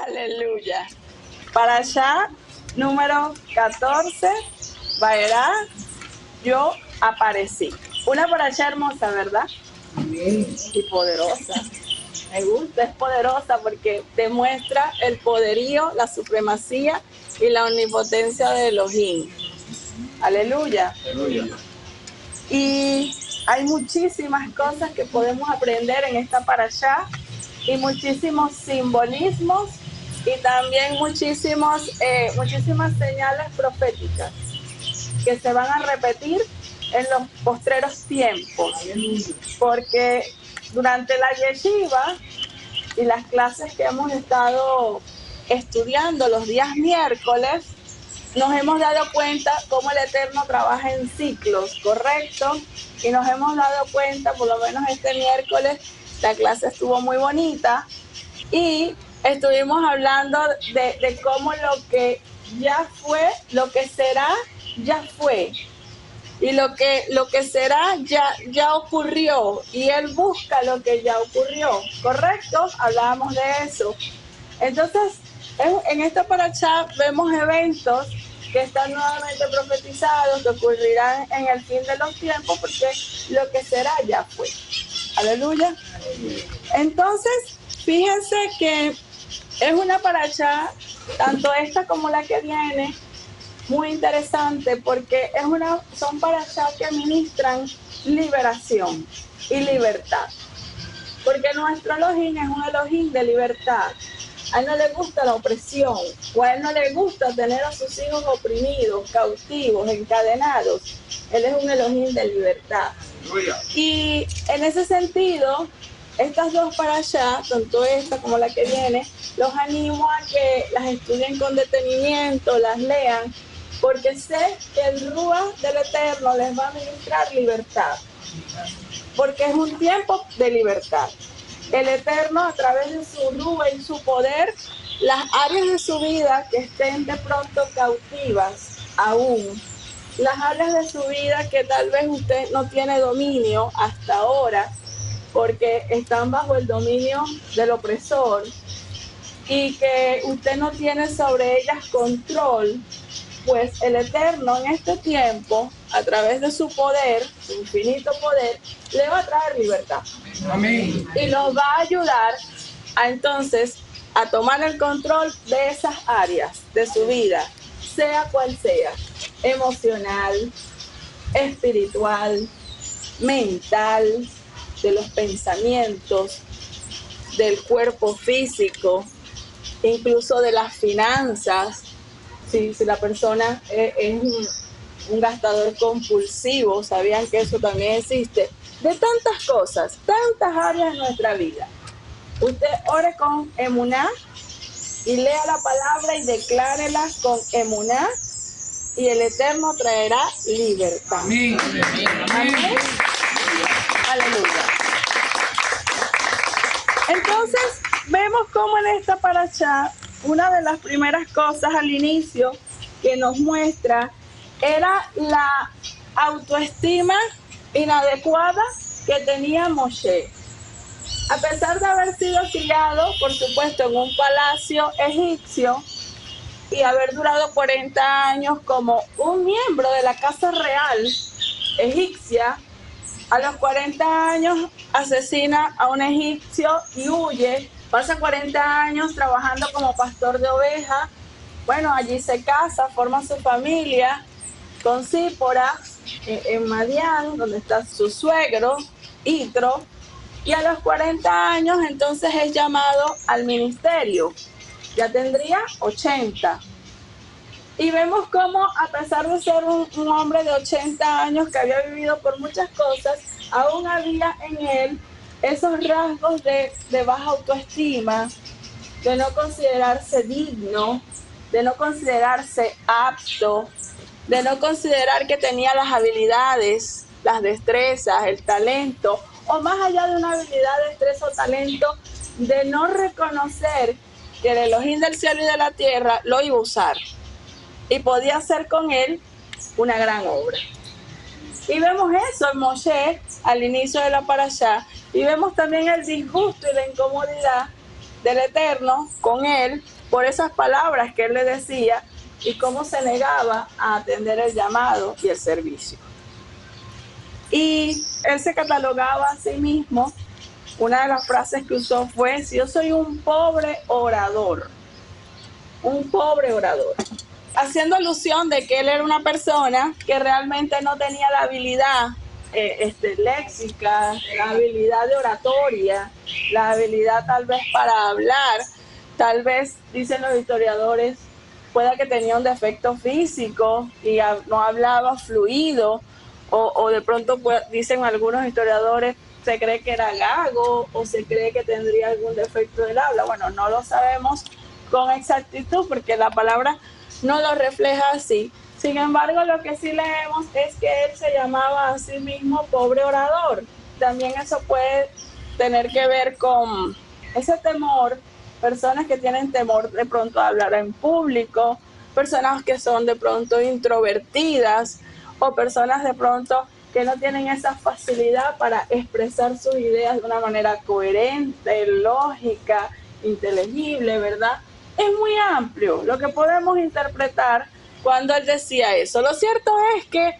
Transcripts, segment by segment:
Aleluya. Para allá, número 14, Vaerá, yo aparecí. Una para allá hermosa, ¿verdad? Amén. Y poderosa. Me gusta, es poderosa porque demuestra el poderío, la supremacía y la omnipotencia de Elohim. Aleluya. Aleluya. Y hay muchísimas cosas que podemos aprender en esta parashá y muchísimos simbolismos y también muchísimas señales proféticas que se van a repetir en los postreros tiempos, porque durante la yeshiva y las clases que hemos estado estudiando los días miércoles, nos hemos dado cuenta cómo el Eterno trabaja en ciclos, ¿correcto? Y nos hemos dado cuenta, por lo menos este miércoles, la clase estuvo muy bonita y estuvimos hablando de cómo lo que ya fue, lo que será, ya fue. Y lo que será ya ocurrió y él busca lo que ya ocurrió, ¿correcto? Hablábamos de eso. Entonces, en esta parashá vemos eventos que están nuevamente profetizados, que ocurrirán en el fin de los tiempos, porque lo que será ya fue. Aleluya. Entonces, fíjense que es una parashá, tanto esta como la que viene, muy interesante porque son parashá que ministran liberación y libertad. Porque nuestro Elohim es un Elohim de libertad. A él no le gusta la opresión, o a él no le gusta tener a sus hijos oprimidos, cautivos, encadenados. Él es un Elohim de libertad. Y en ese sentido, estas dos parashá, tanto esta como la que viene, los animo a que las estudien con detenimiento, las lean, porque sé que el Ruach del Eterno les va a ministrar libertad. Porque es un tiempo de libertad. El Eterno, a través de su Ruach y su poder, las áreas de su vida que estén de pronto cautivas aún, las áreas de su vida que tal vez usted no tiene dominio hasta ahora, porque están bajo el dominio del opresor y que usted no tiene sobre ellas control, pues el Eterno en este tiempo, a través de su poder, su infinito poder, le va a traer libertad. Amén. Y nos va a ayudar a entonces a tomar el control de esas áreas de su vida, sea cual sea, emocional, espiritual, mental, de los pensamientos, del cuerpo físico, incluso de las finanzas. Si la persona es un gastador compulsivo, sabían que eso también existe, de tantas cosas, tantas áreas de nuestra vida. Usted ore con emuná y lea la palabra y declárela con emuná y el Eterno traerá libertad. Amén. Amén. Aleluya. Entonces, vemos cómo en esta parashá, una de las primeras cosas al inicio que nos muestra era la autoestima inadecuada que tenía Moshe. A pesar de haber sido criado, por supuesto, en un palacio egipcio y haber durado 40 años como un miembro de la casa real egipcia, a los 40 años asesina a un egipcio y huye. Pasa 40 años trabajando como pastor de ovejas. Bueno, allí se casa, forma su familia con Sípora en Madián, donde está su suegro, Itro. Y a los 40 años entonces es llamado al ministerio. Ya tendría 80. Y vemos cómo, a pesar de ser un hombre de 80 años que había vivido por muchas cosas, aún había en él esos rasgos de baja autoestima, de no considerarse digno, de no considerarse apto, de no considerar que tenía las habilidades, las destrezas, el talento, o más allá de una habilidad, destreza o talento, de no reconocer que el Elohim del cielo y de la tierra lo iba a usar y podía hacer con él una gran obra. Y vemos eso en Moshe al inicio de la parashá, y vemos también el disgusto y la incomodidad del Eterno con él por esas palabras que él le decía y cómo se negaba a atender el llamado y el servicio. Y él se catalogaba a sí mismo, una de las frases que usó fue: si yo soy un pobre orador, haciendo alusión de que él era una persona que realmente no tenía la habilidad léxica, la habilidad de oratoria, la habilidad tal vez para hablar. Tal vez, dicen los historiadores, pueda que tenía un defecto físico y no hablaba fluido, o de pronto dicen algunos historiadores, se cree que era gago o se cree que tendría algún defecto del habla. Bueno, no lo sabemos con exactitud porque la palabra no lo refleja así. Sin embargo, lo que sí leemos es que él se llamaba a sí mismo pobre orador. También eso puede tener que ver con ese temor, personas que tienen temor de pronto a hablar en público, personas que son de pronto introvertidas o personas de pronto que no tienen esa facilidad para expresar sus ideas de una manera coherente, lógica, inteligible, ¿verdad? Es muy amplio lo que podemos interpretar cuando él decía eso. Lo cierto es que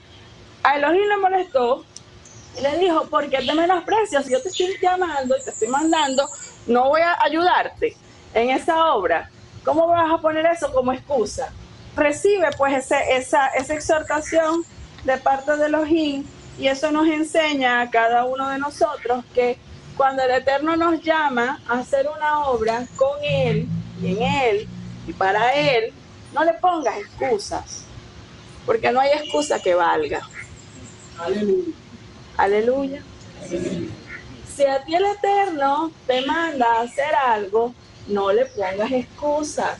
a Elohim le molestó y le dijo: ¿por qué te menosprecias? Si yo te estoy llamando y te estoy mandando, no voy a ayudarte en esa obra. ¿Cómo vas a poner eso como excusa? Recibe pues esa exhortación de parte de Elohim, y eso nos enseña a cada uno de nosotros que cuando el Eterno nos llama a hacer una obra con Él y en Él y para Él, no le pongas excusas, porque no hay excusa que valga. Aleluya. Aleluya. Si a ti el Eterno te manda a hacer algo, no le pongas excusas,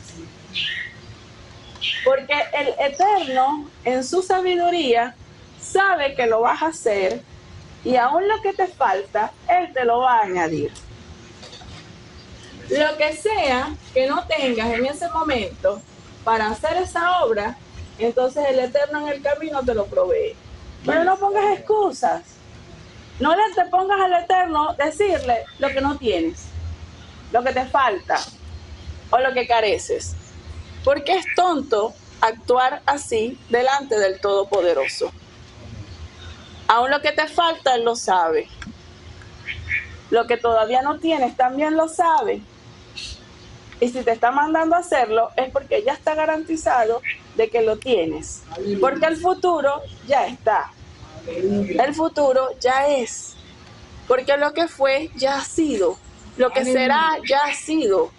porque el Eterno en su sabiduría sabe que lo vas a hacer, y aún lo que te falta, Él te lo va a añadir. Lo que sea que no tengas en ese momento para hacer esa obra, entonces el Eterno en el camino te lo provee. Pero no pongas excusas. No le te pongas al Eterno decirle lo que no tienes, lo que te falta o lo que careces. Porque es tonto actuar así delante del Todopoderoso. Aún lo que te falta, Él lo sabe. Lo que todavía no tienes, también lo sabe. Y si te está mandando a hacerlo, es porque ya está garantizado de que lo tienes. Porque el futuro ya está. El futuro ya es. Porque lo que fue, ya ha sido. Lo que será, ya ha sido.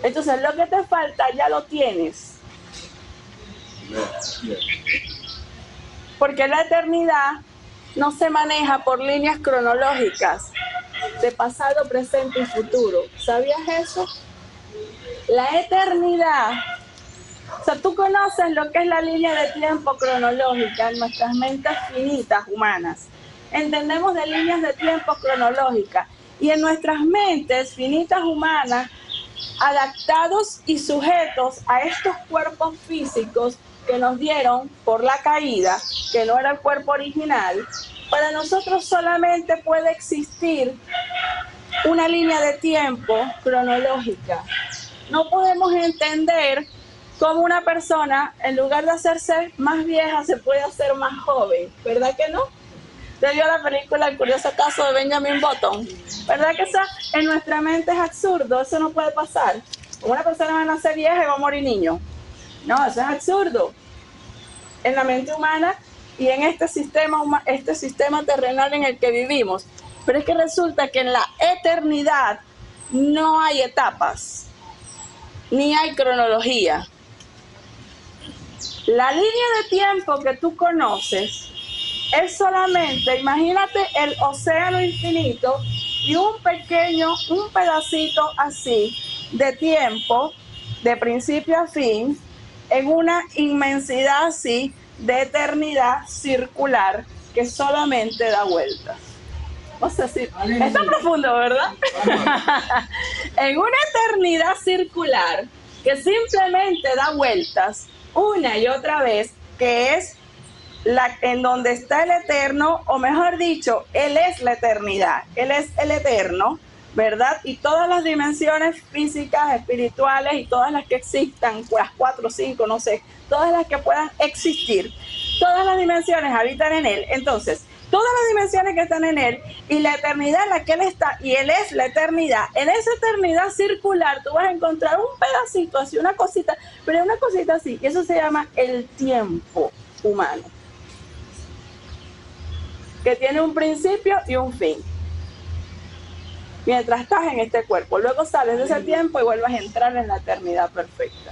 Entonces, lo que te falta, ya lo tienes. Porque la eternidad no se maneja por líneas cronológicas de pasado, presente y futuro. ¿Sabías eso? La eternidad, o sea, tú conoces lo que es la línea de tiempo cronológica en nuestras mentes finitas humanas. Entendemos de líneas de tiempo cronológicas, y en nuestras mentes finitas humanas, adaptados y sujetos a estos cuerpos físicos que nos dieron por la caída, que no era el cuerpo original, para nosotros solamente puede existir una línea de tiempo cronológica. No podemos entender cómo una persona, en lugar de hacerse más vieja, se puede hacer más joven, ¿verdad que no? ¿Te vio la película El curioso caso de Benjamin Button? ¿Verdad que eso en nuestra mente es absurdo? Eso no puede pasar. Una persona va a nacer vieja y va a morir niño. No, eso es absurdo. En la mente humana y en este sistema terrenal en el que vivimos. Pero es que resulta que en la eternidad no hay etapas, ni hay cronología. La línea de tiempo que tú conoces es solamente, imagínate el océano infinito y un pedacito así de tiempo, de principio a fin, en una inmensidad así de eternidad circular que solamente da vueltas. No sé si está profundo, ¿verdad? En una eternidad circular que simplemente da vueltas una y otra vez, que es en donde está el Eterno, o mejor dicho, Él es la eternidad, Él es el Eterno, ¿verdad? Y todas las dimensiones físicas, espirituales y todas las que existan, las 4 o 5, no sé, todas las que puedan existir, todas las dimensiones habitan en él. Entonces, todas las dimensiones que están en él y la eternidad en la que él está, y él es la eternidad, en esa eternidad circular tú vas a encontrar un pedacito así, una cosita, pero una cosita así, y eso se llama el tiempo humano, que tiene un principio y un fin. Mientras estás en este cuerpo, luego sales de ese tiempo y vuelves a entrar en la eternidad perfecta,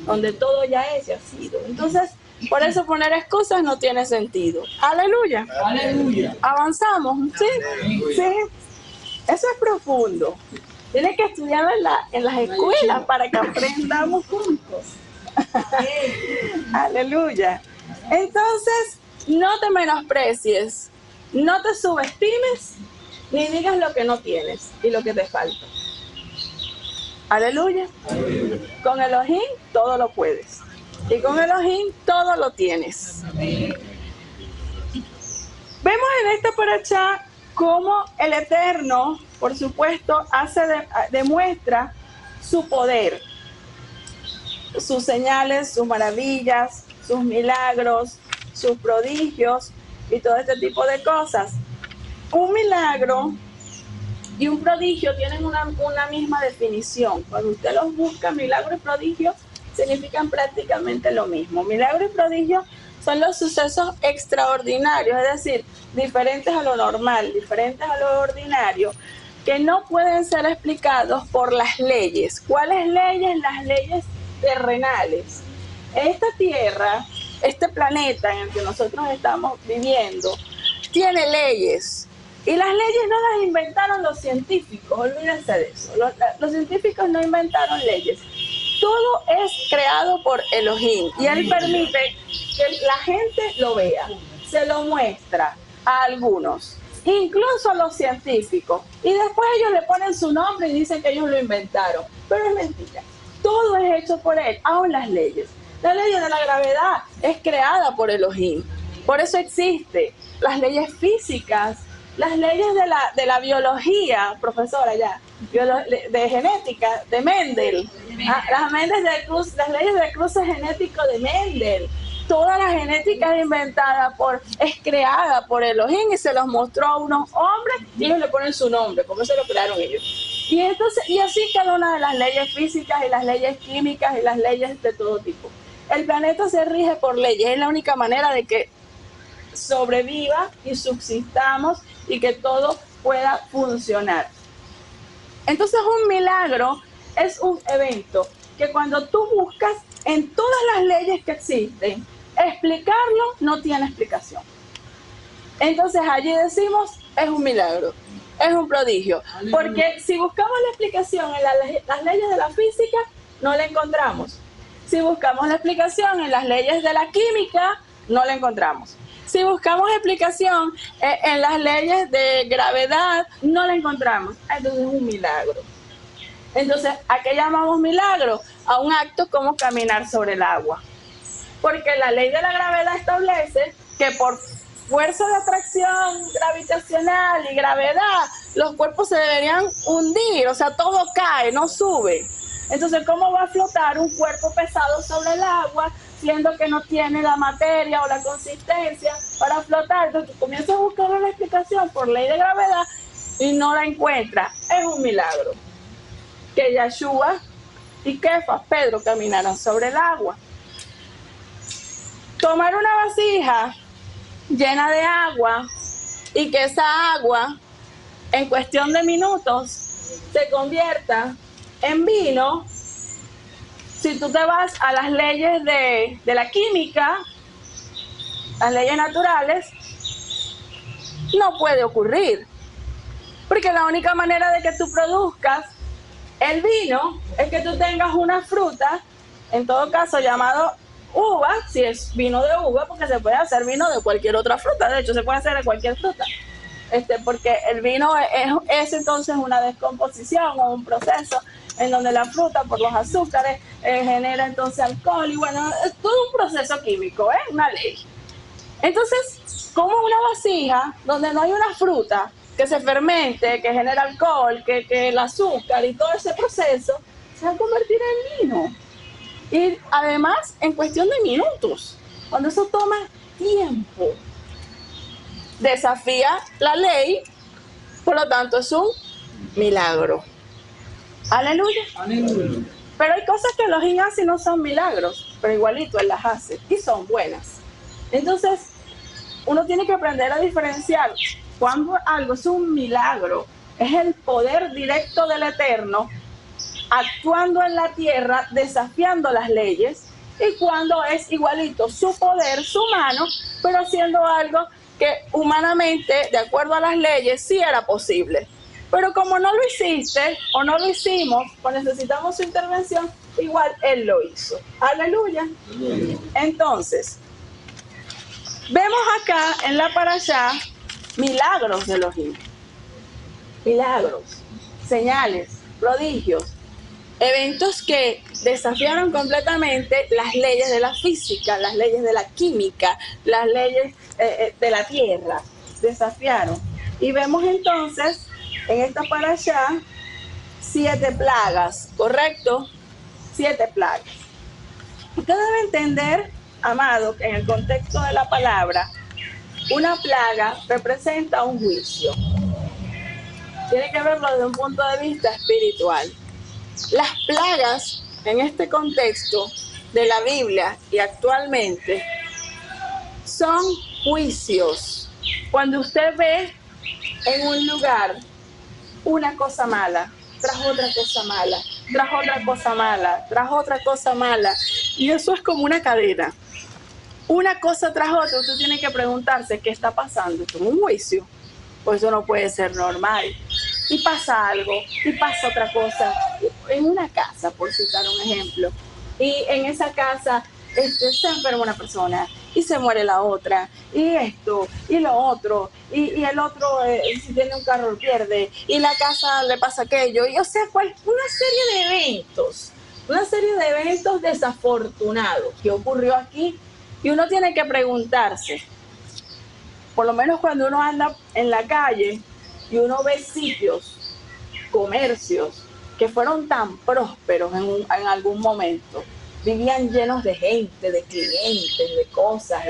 donde todo ya es y ha sido. Entonces, por eso poner excusas no tiene sentido. Aleluya. Aleluya. Avanzamos, ¿sí? Sí. Eso es profundo. Tienes que estudiarlo en las escuelas para que aprendamos juntos. Aleluya. Entonces, no te menosprecies, no te subestimes, ni digas lo que no tienes y lo que te falta. Aleluya. Con Elohim todo lo puedes. Y con Elohim todo lo tienes. Vemos en esta parashá cómo el Eterno, por supuesto, demuestra su poder, sus señales, sus maravillas, sus milagros, sus prodigios y todo este tipo de cosas. Un milagro y un prodigio tienen una misma definición. Cuando usted los busca, milagro y prodigio significan prácticamente lo mismo. Milagro y prodigio son los sucesos extraordinarios, es decir, diferentes a lo normal, diferentes a lo ordinario, que no pueden ser explicados por las leyes. ¿Cuáles leyes? Las leyes terrenales. Esta tierra, este planeta en el que nosotros estamos viviendo, tiene leyes. Y las leyes no las inventaron los científicos, olvídense de eso. Los científicos no inventaron leyes. Todo es creado por Elohim y él permite que la gente lo vea, se lo muestra a algunos, incluso a los científicos, y después ellos le ponen su nombre y dicen que ellos lo inventaron, pero es mentira. Todo es hecho por él, aún las leyes. La ley de la gravedad es creada por Elohim, por eso existe. Las leyes físicas, las leyes de la biología, profesora ya, de genética, de Mendel, las leyes del cruce genético de Mendel, toda la genética es inventada es creada por Elohim y se los mostró a unos hombres y ellos le ponen su nombre, como se lo crearon ellos. Y así cada una de las leyes físicas y las leyes químicas y las leyes de todo tipo. El planeta se rige por leyes, es la única manera de que sobreviva y subsistamos y que todo pueda funcionar. Entonces un milagro es un evento que cuando tú buscas en todas las leyes que existen, explicarlo no tiene explicación. Entonces allí decimos, es un milagro, es un prodigio. Porque si buscamos la explicación en las leyes de la física, no la encontramos. Si buscamos la explicación en las leyes de la química, no la encontramos. Si buscamos explicación en las leyes de gravedad, no la encontramos. Entonces es un milagro. Entonces, ¿a qué llamamos milagro? A un acto como caminar sobre el agua. Porque la ley de la gravedad establece que por fuerza de atracción gravitacional y gravedad, los cuerpos se deberían hundir, o sea, todo cae, no sube. Entonces, ¿cómo va a flotar un cuerpo pesado sobre el agua, siendo que no tiene la materia o la consistencia para flotar? Entonces, comienzas a buscar una explicación por ley de gravedad y no la encuentras. Es un milagro que Yeshua y Kefas, Pedro, caminaron sobre el agua. Tomar una vasija llena de agua y que esa agua en cuestión de minutos se convierta en vino. Si tú te vas a las leyes de la química, las leyes naturales, no puede ocurrir, porque la única manera de que tú produzcas el vino es que tú tengas una fruta, en todo caso llamado uva, si es vino de uva, porque se puede hacer vino de cualquier otra fruta, de hecho se puede hacer de cualquier fruta, porque el vino es entonces una descomposición o un proceso en donde la fruta por los azúcares genera entonces alcohol y bueno, es todo un proceso químico, una ley. Entonces, como una vasija donde no hay una fruta que se fermente, que genera alcohol, que el azúcar y todo ese proceso se va a convertir en vino. Y además en cuestión de minutos, cuando eso toma tiempo. Desafía la ley, por lo tanto es un milagro. Aleluya. Aleluya. Pero hay cosas que Elohim hace y no son milagros, pero igualito Él las hace y son buenas. Entonces, uno tiene que aprender a diferenciar cuando algo es un milagro, es el poder directo del Eterno actuando en la tierra, desafiando las leyes, y cuando es igualito su poder, su mano, pero haciendo algo que humanamente, de acuerdo a las leyes, sí era posible. Pero como no lo hiciste o no lo hicimos, o necesitamos su intervención, igual Él lo hizo. Aleluya. Entonces, vemos acá en la parashá milagros de Elohim. Milagros, señales, prodigios, eventos que desafiaron completamente las leyes de la física, las leyes de la química, las leyes de la tierra. Desafiaron. Y vemos entonces en esta parashá 7 plagas, ¿correcto? 7 plagas. Usted debe entender, amado, que en el contexto de la palabra, una plaga representa un juicio. Tiene que verlo desde un punto de vista espiritual. Las plagas, en este contexto de la Biblia y actualmente, son juicios. Cuando usted ve en un lugar una cosa mala, tras otra cosa mala, tras otra cosa mala, tras otra cosa mala, y eso es como una cadena. Una cosa tras otra, usted tiene que preguntarse qué está pasando. Esto es un juicio, pues eso no puede ser normal. Y pasa algo, y pasa otra cosa, en una casa, por citar un ejemplo, y en esa casa se enferma una persona, y se muere la otra, y esto, y lo otro, y el otro, si tiene un carro, lo pierde, y la casa le pasa aquello, y o sea, una serie de eventos desafortunados que ocurrió aquí, y uno tiene que preguntarse, por lo menos cuando uno anda en la calle, y uno ve sitios, comercios, que fueron tan prósperos en algún momento, vivían llenos de gente, de clientes, de cosas,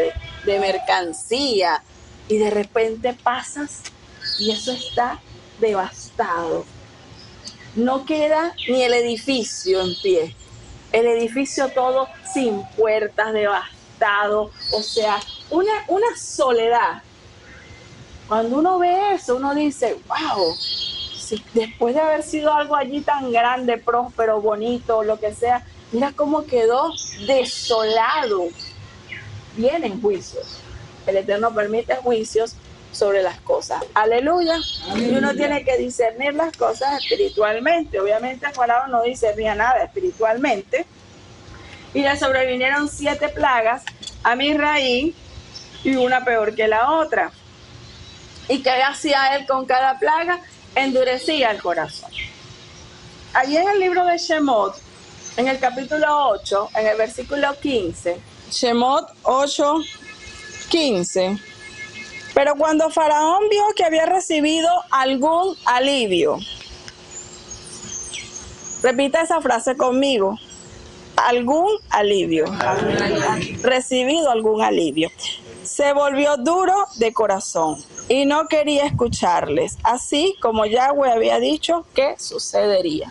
de mercancía, y de repente pasas y eso está devastado. No queda ni el edificio en pie, el edificio todo sin puertas, devastado, o sea, una soledad. Cuando uno ve eso, uno dice, wow, si después de haber sido algo allí tan grande, próspero, bonito, lo que sea, mira cómo quedó desolado. Vienen juicios. El Eterno permite juicios sobre las cosas. Aleluya. Y uno tiene que discernir las cosas espiritualmente. Obviamente Faraón no discernía nada espiritualmente. Y le sobrevinieron 7 plagas a Misraim y una peor que la otra. ¿Y qué hacía él con cada plaga? Endurecía el corazón. Allí en el libro de Shemot, en el capítulo 8, en el versículo 15, Shemot 8, 15. Pero cuando Faraón vio que había recibido algún alivio, repita esa frase conmigo, algún alivio, recibido algún alivio, se volvió duro de corazón y no quería escucharles, así como Yahweh había dicho que sucedería.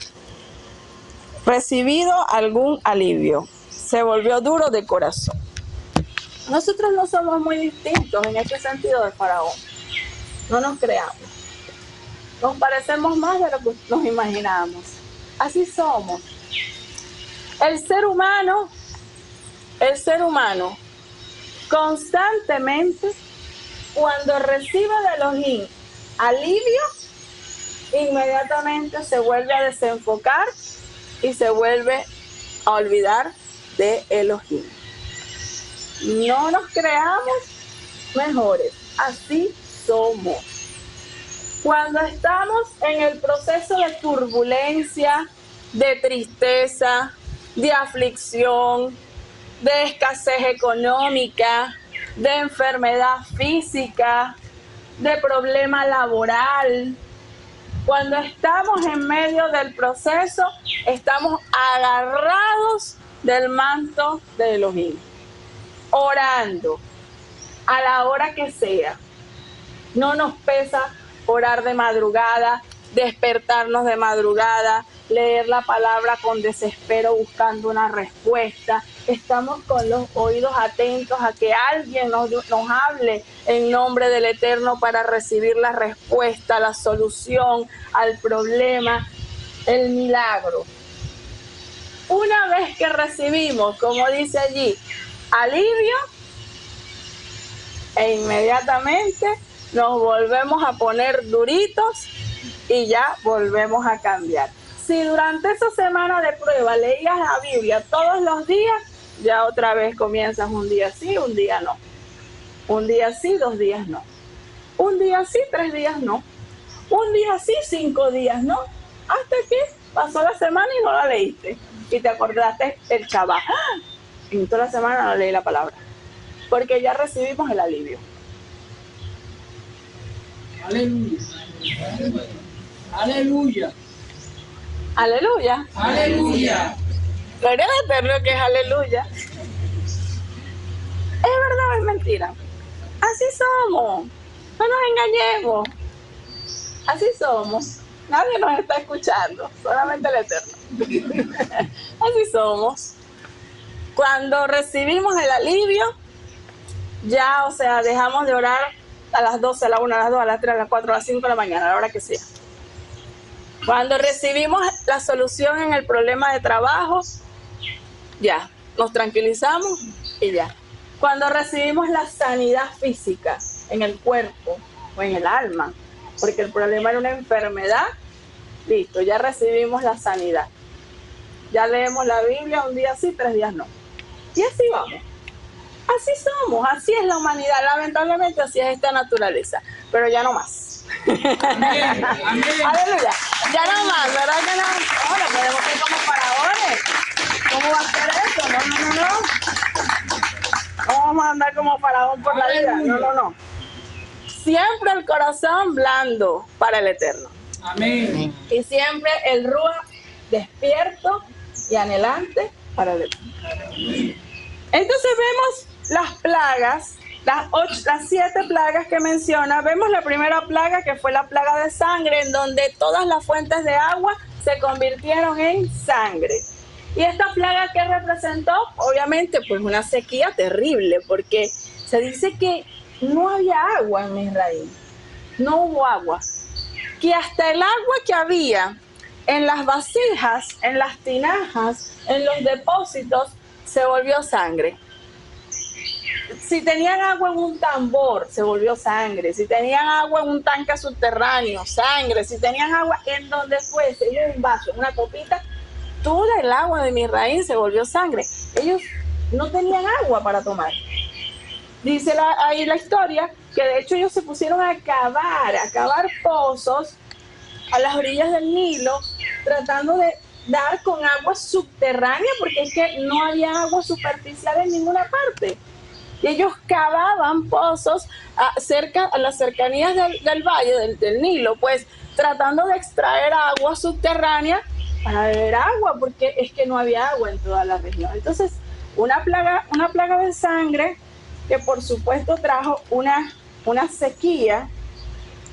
Recibido algún alivio, se volvió duro de corazón. Nosotros no somos muy distintos en este sentido de Faraón. No nos creamos. Nos parecemos más de lo que nos imaginamos. Así somos. El ser humano, constantemente, cuando recibe de Elohim alivio, inmediatamente se vuelve a desenfocar y se vuelve a olvidar de Elohim. No nos creamos mejores, así somos. Cuando estamos en el proceso de turbulencia, de tristeza, de aflicción, de escasez económica, de enfermedad física, de problema laboral. Cuando estamos en medio del proceso, estamos agarrados del manto de Elohim, orando a la hora que sea. No nos pesa orar de madrugada, despertarnos de madrugada, leer la palabra con desespero buscando una respuesta. Estamos con los oídos atentos a que alguien nos hable en nombre del Eterno para recibir la respuesta, la solución al problema, el milagro. Una vez que recibimos, como dice allí, alivio, e inmediatamente nos volvemos a poner duritos y ya volvemos a cambiar. Si durante esa semana de prueba leías la Biblia todos los días, ya otra vez comienzas un día sí, un día no. Un día sí, 2 días no. Un día sí, 3 días no. Un día sí, 5 días no. Hasta que pasó la semana y no la leíste. Y te acordaste el Shabbat. En toda la semana no leí la palabra. Porque ya recibimos el alivio. Aleluya. Aleluya. Aleluya. Aleluya. Gloria al Eterno que es aleluya. ¿Es verdad o es mentira? Así somos. No nos engañemos. Así somos. Nadie nos está escuchando, solamente el Eterno. Así somos. Cuando recibimos el alivio, ya, o sea, dejamos de orar a las 12, a la 1, a las 2, a las 3, a las 4, a las 5 de la mañana, a la hora que sea. Cuando recibimos la solución en el problema de trabajo, ya, nos tranquilizamos y ya. Cuando recibimos la sanidad física en el cuerpo o en el alma, porque el problema era una enfermedad, listo, ya recibimos la sanidad. Ya leemos la Biblia un día sí, 3 días no. Y así vamos. Así somos, así es la humanidad. Lamentablemente así es esta naturaleza. Pero ya no más. Amén. Amén. Aleluya. Ya no más, ¿verdad que no? Ahora podemos ser como faraones. ¿Cómo va a ser eso? No. No vamos a andar como faraón por la vida. No. Siempre el corazón blando para el Eterno. Amén. Y siempre el Ruach despierto y anhelante para el Eterno. Entonces vemos las plagas, las 7 plagas que menciona. Vemos la primera plaga, que fue la plaga de sangre, en donde todas las fuentes de agua se convirtieron en sangre. Y esta plaga, ¿qué representó? Obviamente, pues una sequía terrible, porque se dice que no había agua en Israel. No hubo agua. Que hasta el agua que había en las vasijas, en las tinajas, en los depósitos, se volvió sangre. Si tenían agua en un tambor, se volvió sangre. Si tenían agua en un tanque subterráneo, sangre. Si tenían agua en donde fuese, en un vaso, en una copita, toda el agua de Misraín se volvió sangre. Ellos no tenían agua para tomar. Dice ahí la historia que de hecho ellos se pusieron a cavar pozos a las orillas del Nilo, tratando de dar con agua subterránea, porque es que no había agua superficial en ninguna parte. Y ellos cavaban pozos cerca, a las cercanías del valle, del Nilo, pues tratando de extraer agua subterránea para beber agua, porque es que no había agua en toda la región. Entonces, una plaga de sangre que por supuesto trajo una sequía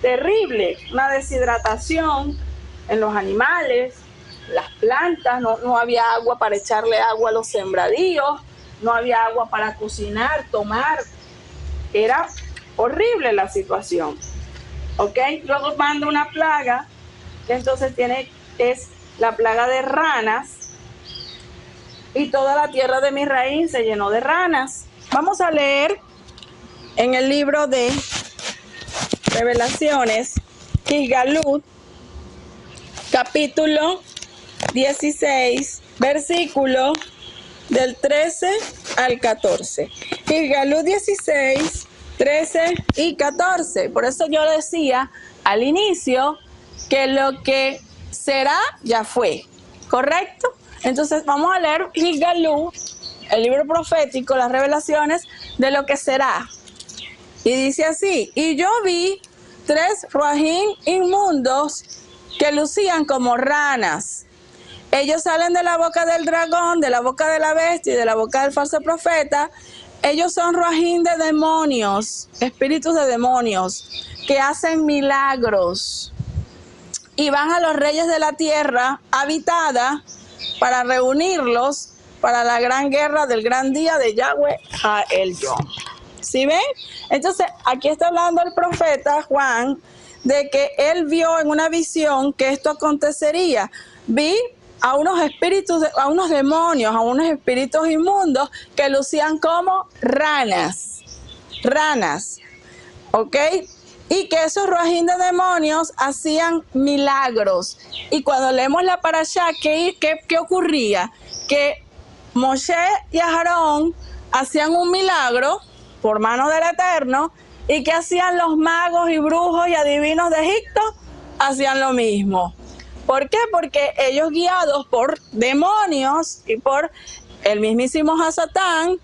terrible, una deshidratación en los animales, las plantas, no había agua para echarle agua a los sembradíos, no había agua para cocinar, tomar. Era horrible la situación. ¿Ok? Luego manda una plaga, que entonces es la plaga de ranas, y toda la tierra de Misraín se llenó de ranas. Vamos a leer en el libro de Revelaciones, Gilgalut, capítulo 16, versículo del 13 al 14. Gilgalut 16, 13 y 14. Por eso yo decía al inicio que lo que será ya fue, ¿correcto? Entonces vamos a leer Gilgalut, el libro profético, las revelaciones de lo que será. Y dice así: y yo vi 3 ruajim inmundos que lucían como ranas. Ellos salen de la boca del dragón, de la boca de la bestia y de la boca del falso profeta. Ellos son ruajim de demonios, espíritus de demonios, que hacen milagros. Y van a los reyes de la tierra habitada para reunirlos para la gran guerra del gran día de Yahweh Ha-El-Yom. ¿Sí ven? Entonces, aquí está hablando el profeta Juan de que él vio en una visión que esto acontecería. Vi a unos espíritus, a unos demonios, a unos espíritus inmundos que lucían como ranas, ¿ok? Y que esos ruajim de demonios hacían milagros. Y cuando leemos la parashá, ¿qué ocurría? Que Moshe y Aarón hacían un milagro por mano del Eterno, y que hacían los magos y brujos y adivinos de Egipto, hacían lo mismo. ¿Por qué? Porque ellos, guiados por demonios y por el mismísimo Hasatán,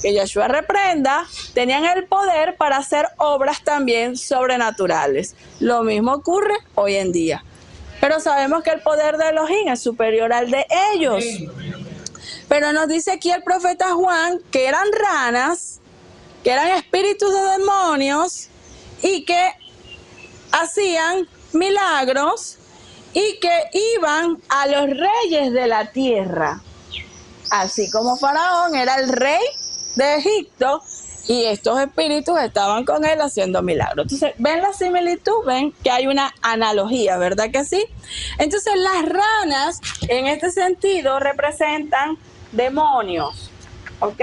que Yeshua reprenda, tenían el poder para hacer obras también sobrenaturales. Lo mismo ocurre hoy en día. Pero sabemos que el poder de Elohim es superior al de ellos. Pero nos dice aquí el profeta Juan que eran ranas, que eran espíritus de demonios y que hacían milagros y que iban a los reyes de la tierra. Así como Faraón era el rey de Egipto y estos espíritus estaban con él haciendo milagros. Entonces, ¿ven la similitud? ¿Ven que hay una analogía, verdad que sí? Entonces, las ranas, en este sentido, representan demonios, ¿ok?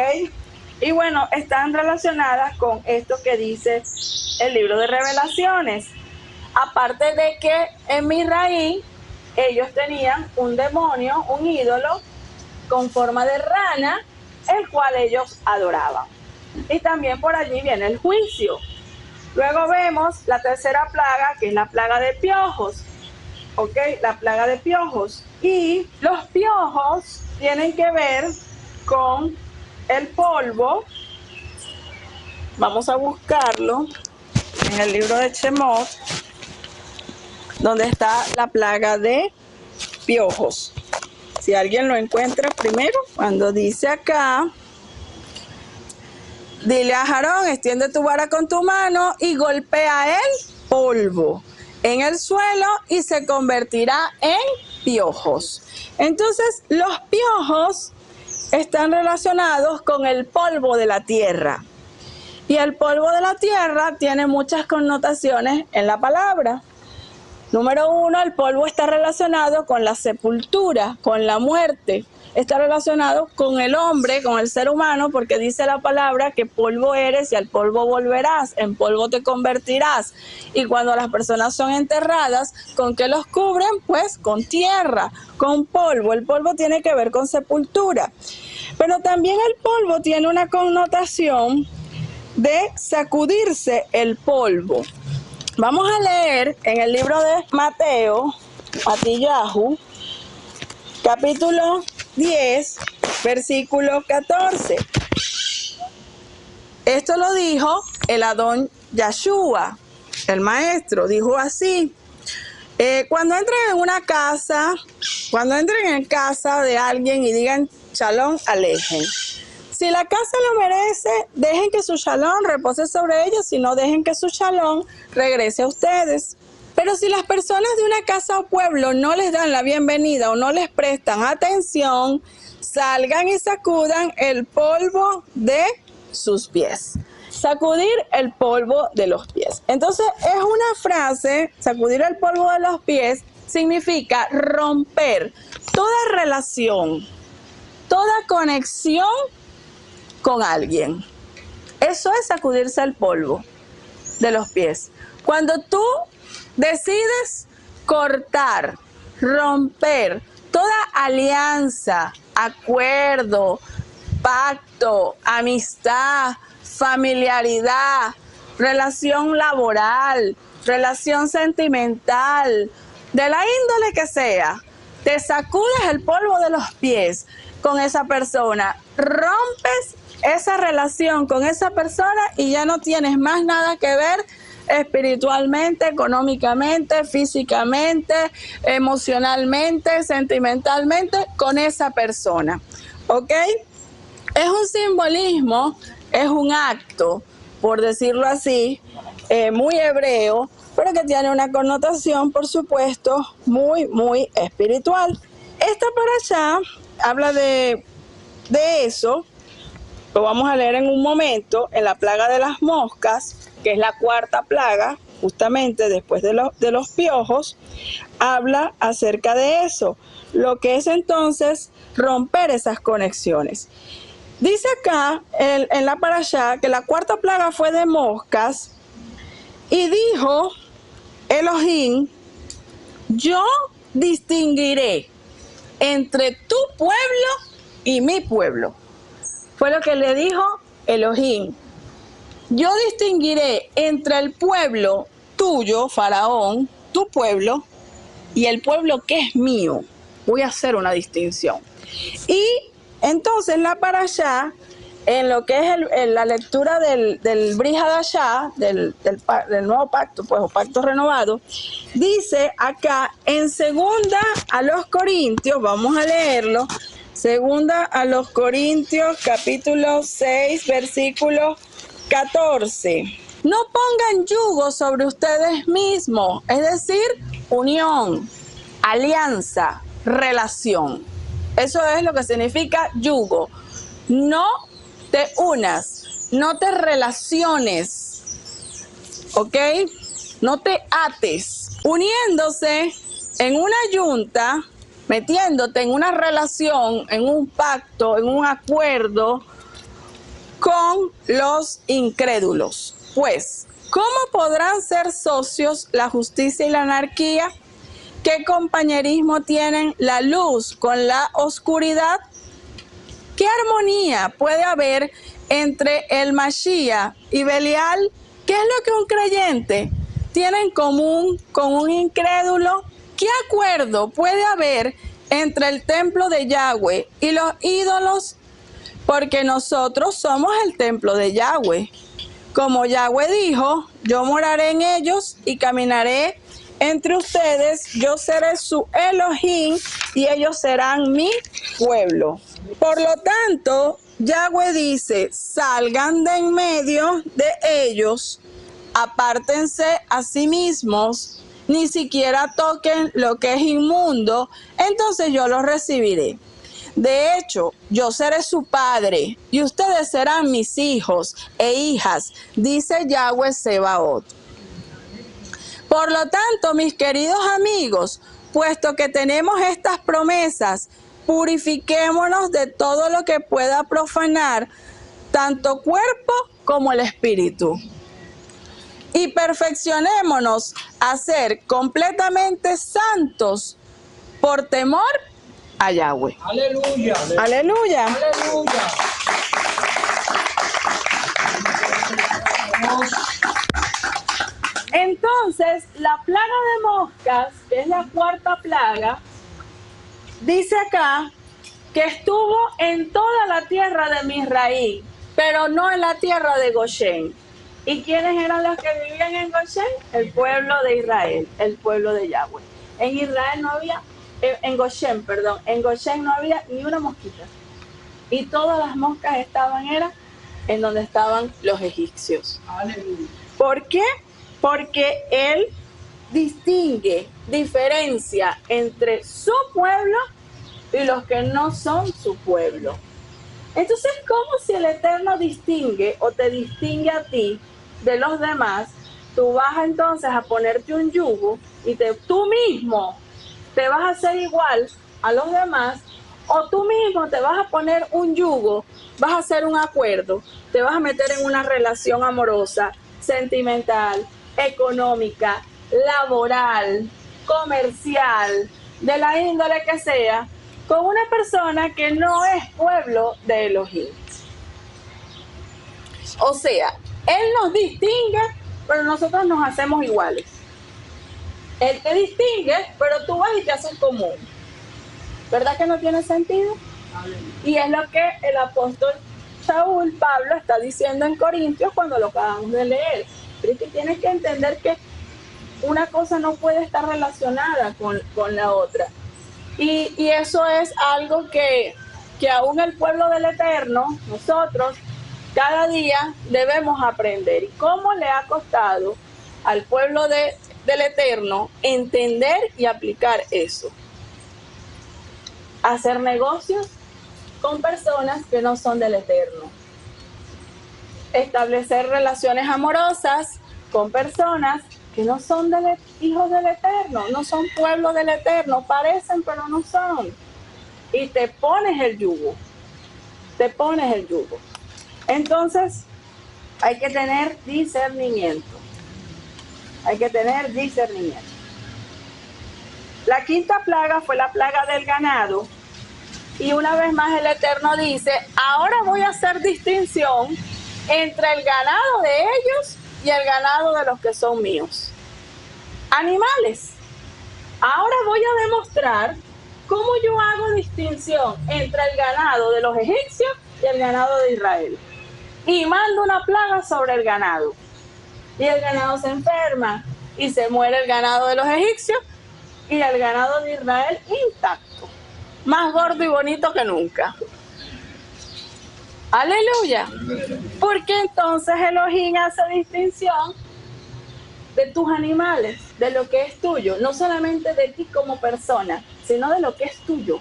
Y bueno, están relacionadas con esto que dice el libro de Revelaciones. Aparte de que en Misraim ellos tenían un demonio, un ídolo con forma de rana, el cual ellos adoraban. Y también por allí viene el juicio. Luego vemos la tercera plaga, que es la plaga de piojos. ¿Ok? La plaga de piojos. Y los piojos tienen que ver con el polvo. Vamos a buscarlo en el libro de Shemot, donde está la plaga de piojos. Si alguien lo encuentra primero, cuando dice acá, dile a Aarón, extiende tu vara con tu mano y golpea el polvo en el suelo y se convertirá en piojos. Entonces, los piojos están relacionados con el polvo de la tierra. Y el polvo de la tierra tiene muchas connotaciones en la palabra. Número 1, el polvo está relacionado con la sepultura, con la muerte. Está relacionado con el hombre, con el ser humano, porque dice la palabra que polvo eres y al polvo volverás, en polvo te convertirás. Y cuando las personas son enterradas, ¿con qué los cubren? Pues con tierra, con polvo. El polvo tiene que ver con sepultura. Pero también el polvo tiene una connotación de sacudirse el polvo. Vamos a leer en el libro de Mateo, Matillahu, capítulo 10, versículo 14. Esto lo dijo el Adón Yeshua, el maestro, dijo así: cuando entren en una casa, cuando entren en casa de alguien y digan Shalom Alejem, si la casa lo merece, dejen que su shalom repose sobre ellos, si no, dejen que su shalom regrese a ustedes. Pero si las personas de una casa o pueblo no les dan la bienvenida o no les prestan atención, salgan y sacudan el polvo de sus pies. Sacudir el polvo de los pies. Entonces, es una frase, sacudir el polvo de los pies, significa romper toda relación, toda conexión con alguien. Eso es sacudirse el polvo de los pies. Cuando tú decides cortar, romper toda alianza, acuerdo, pacto, amistad, familiaridad, relación laboral, relación sentimental, de la índole que sea, te sacudes el polvo de los pies con esa persona, rompes esa relación con esa persona y ya no tienes más nada que ver espiritualmente, económicamente, físicamente, emocionalmente, sentimentalmente con esa persona. ¿Ok? Es un simbolismo, es un acto, por decirlo así, muy hebreo, pero que tiene una connotación, por supuesto, muy, muy espiritual. Esta parashá habla de eso. Lo vamos a leer en un momento, en la plaga de las moscas, que es la cuarta plaga, justamente después de los piojos, habla acerca de eso, lo que es entonces romper esas conexiones. Dice acá en la parashá que la cuarta plaga fue de moscas y dijo Elohim, yo distinguiré entre tu pueblo y mi pueblo. Fue lo que le dijo Elohim. Yo distinguiré entre el pueblo tuyo, Faraón, tu pueblo, y el pueblo que es mío. Voy a hacer una distinción. Y entonces la parashá, en lo que es la lectura del Brit Hadashah, del nuevo pacto, pues, o pacto renovado, dice acá en segunda a los Corintios, vamos a leerlo, segunda a los Corintios, capítulo 6, versículo 14. No pongan yugo sobre ustedes mismos, es decir, unión, alianza, relación. Eso es lo que significa yugo. No te unas, no te relaciones, ¿ok? No te ates. Uniéndose en una yunta, metiéndote en una relación, en un pacto, en un acuerdo con los incrédulos. Pues, ¿cómo podrán ser socios la justicia y la anarquía? ¿Qué compañerismo tienen la luz con la oscuridad? ¿Qué armonía puede haber entre el Mashiach y Belial? ¿Qué es lo que un creyente tiene en común con un incrédulo? ¿Qué acuerdo puede haber entre el templo de Yahweh y los ídolos? Porque nosotros somos el templo de Yahweh. Como Yahweh dijo, yo moraré en ellos y caminaré entre ustedes, yo seré su Elohim y ellos serán mi pueblo. Por lo tanto, Yahweh dice, salgan de en medio de ellos, apártense a sí mismos, ni siquiera toquen lo que es inmundo, entonces yo los recibiré. De hecho, yo seré su padre y ustedes serán mis hijos e hijas, dice Yahweh Sebaot. Por lo tanto, mis queridos amigos, puesto que tenemos estas promesas, purifiquémonos de todo lo que pueda profanar tanto cuerpo como el espíritu. Y perfeccionémonos a ser completamente santos por temor a Yahweh. Aleluya. Aleluya. Aleluya. Entonces, la plaga de moscas, que es la cuarta plaga, dice acá que estuvo en toda la tierra de Misraí, pero no en la tierra de Goshen. ¿Y quiénes eran los que vivían en Goshen? El pueblo de Israel, el pueblo de Yahweh. En Israel no había, en Goshen no había ni una mosquita. Y todas las moscas estaban, en donde estaban los egipcios. Aleluya. ¿Por qué? Porque él distingue, diferencia entre su pueblo y los que no son su pueblo. Entonces, ¿cómo si el Eterno distingue o te distingue a ti de los demás? Tú vas entonces a ponerte un yugo y tú mismo te vas a hacer igual a los demás, o tú mismo te vas a poner un yugo, vas a hacer un acuerdo, te vas a meter en una relación amorosa, sentimental, económica, laboral, comercial, de la índole que sea, con una persona que no es pueblo de Elohim. O sea, Él nos distingue, pero nosotros nos hacemos iguales. Él te distingue, pero tú vas y te haces común. ¿Verdad que no tiene sentido? Y es lo que el apóstol Pablo está diciendo en Corintios cuando lo acabamos de leer. otra, y que tienes que entender que una cosa no puede estar relacionada con la otra. Y eso es algo que aún el pueblo del Eterno, nosotros, cada día debemos aprender. ¿Y cómo le ha costado al pueblo del Eterno entender y aplicar eso? Hacer negocios con personas que no son del Eterno. Establecer relaciones amorosas con personas que no son hijos del Eterno, no son pueblo del Eterno, parecen pero no son. Y te pones el yugo, te pones el yugo. Entonces, hay que tener discernimiento. Hay que tener discernimiento. La quinta plaga fue la plaga del ganado. Y una vez más el Eterno dice, ahora voy a hacer distinción entre el ganado de ellos y el ganado de los que son míos. Animales. Ahora voy a demostrar cómo yo hago distinción entre el ganado de los egipcios y el ganado de Israel. Y mando una plaga sobre el ganado. Y el ganado se enferma y se muere el ganado de los egipcios y el ganado de Israel intacto, más gordo y bonito que nunca. Aleluya. Porque entonces Elohim hace distinción de tus animales, de lo que es tuyo, no solamente de ti como persona, sino de lo que es tuyo.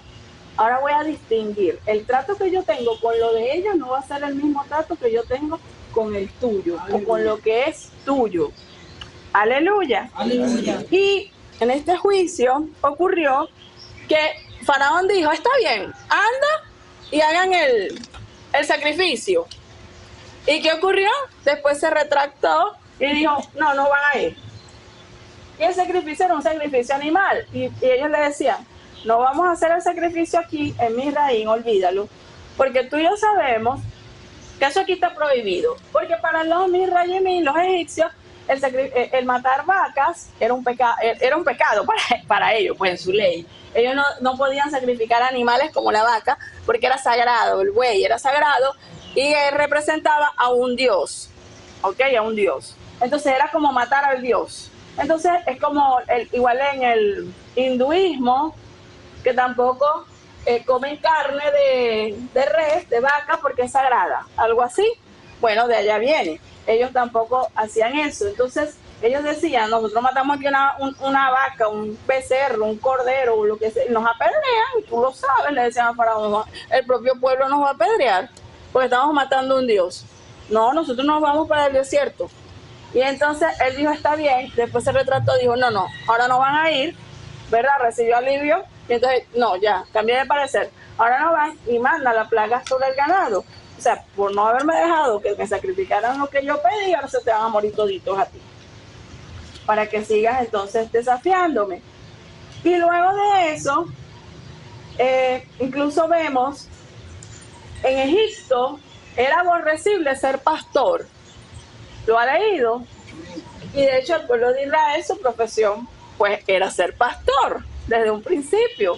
Ahora voy a distinguir. El trato que yo tengo con lo de ellos no va a ser el mismo trato que yo tengo con el tuyo. Aleluya. O con lo que es tuyo. Aleluya. Aleluya. Y en este juicio ocurrió que Faraón dijo, está bien, anda y hagan el sacrificio. ¿Y qué ocurrió? Después se retractó y dijo, no van a ir. Y el sacrificio era un sacrificio animal. Y ellos le decían, no vamos a hacer el sacrificio aquí en Misraín, olvídalo. Porque tú y yo sabemos que eso aquí está prohibido. Porque para los Misraímí, los egipcios, el matar vacas era un pecado para ellos, pues en su ley. Ellos no podían sacrificar animales como la vaca, porque era sagrado, el buey era sagrado, y él representaba a un dios, ¿ok? A un dios. Entonces era como matar al dios. Entonces es como, igual en el hinduismo, que tampoco comen carne de res, de vaca, porque es sagrada, algo así. Bueno, de allá viene. Ellos tampoco hacían eso. Entonces ellos decían, nosotros matamos aquí una vaca, un becerro, un cordero, o lo que sea, y nos apedrean, y tú lo sabes, le decían a Faraón, el propio pueblo nos va a apedrear, porque estamos matando a un dios. No, nosotros nos vamos para el desierto. Y entonces él dijo, está bien, después se retrató, dijo, no, ahora no van a ir, ¿verdad? Recibió alivio, y entonces, no, ya, cambié de parecer, ahora no van, y manda la plaga sobre el ganado. O sea, por no haberme dejado que me sacrificaran lo que yo pedí, ahora se te van a morir toditos a ti. Para que sigas entonces desafiándome. Y luego de eso, incluso vemos, en Egipto era aborrecible ser pastor. ¿Lo ha leído? Y de hecho el pueblo de Israel, su profesión, pues era ser pastor, desde un principio.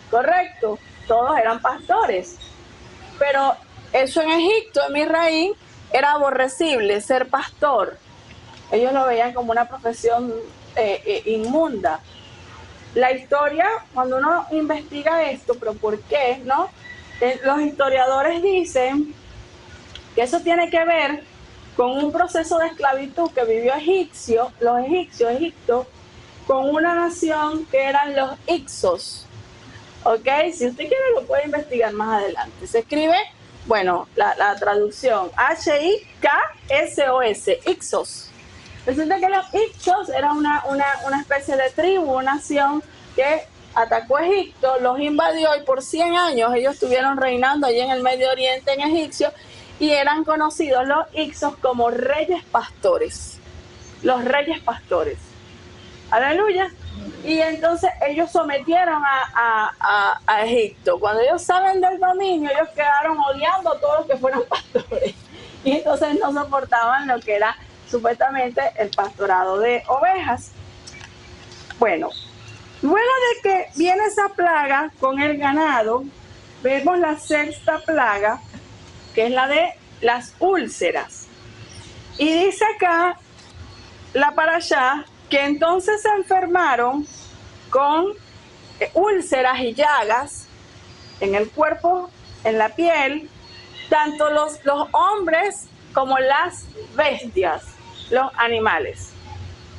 Correcto, todos eran pastores. Pero eso en Egipto, en Misraín, era aborrecible ser pastor. Ellos lo veían como una profesión inmunda. La historia, cuando uno investiga esto, pero ¿por qué? ¿No? Los historiadores dicen que eso tiene que ver con un proceso de esclavitud que vivió los egipcios, Egipto, con una nación que eran los Hicsos. ¿Ok? Si usted quiere lo puede investigar más adelante. Se escribe, bueno, la traducción, H-I-K-S-O-S, Hicsos. Resulta que los Hicsos era una especie de tribu, una nación que atacó a Egipto, los invadió y por 100 años ellos estuvieron reinando allí en el Medio Oriente en Egipcio y eran conocidos los Hicsos como reyes pastores. Los reyes pastores. Aleluya. Y entonces ellos sometieron a Egipto. Cuando ellos saben del dominio, ellos quedaron odiando a todos los que fueran pastores. Y entonces no soportaban lo que era supuestamente el pastorado de ovejas. Bueno, luego de que viene esa plaga con el ganado, vemos la sexta plaga, que es la de las úlceras. Y dice acá la parashá que entonces se enfermaron con úlceras y llagas en el cuerpo, en la piel, tanto los hombres como las bestias, los animales.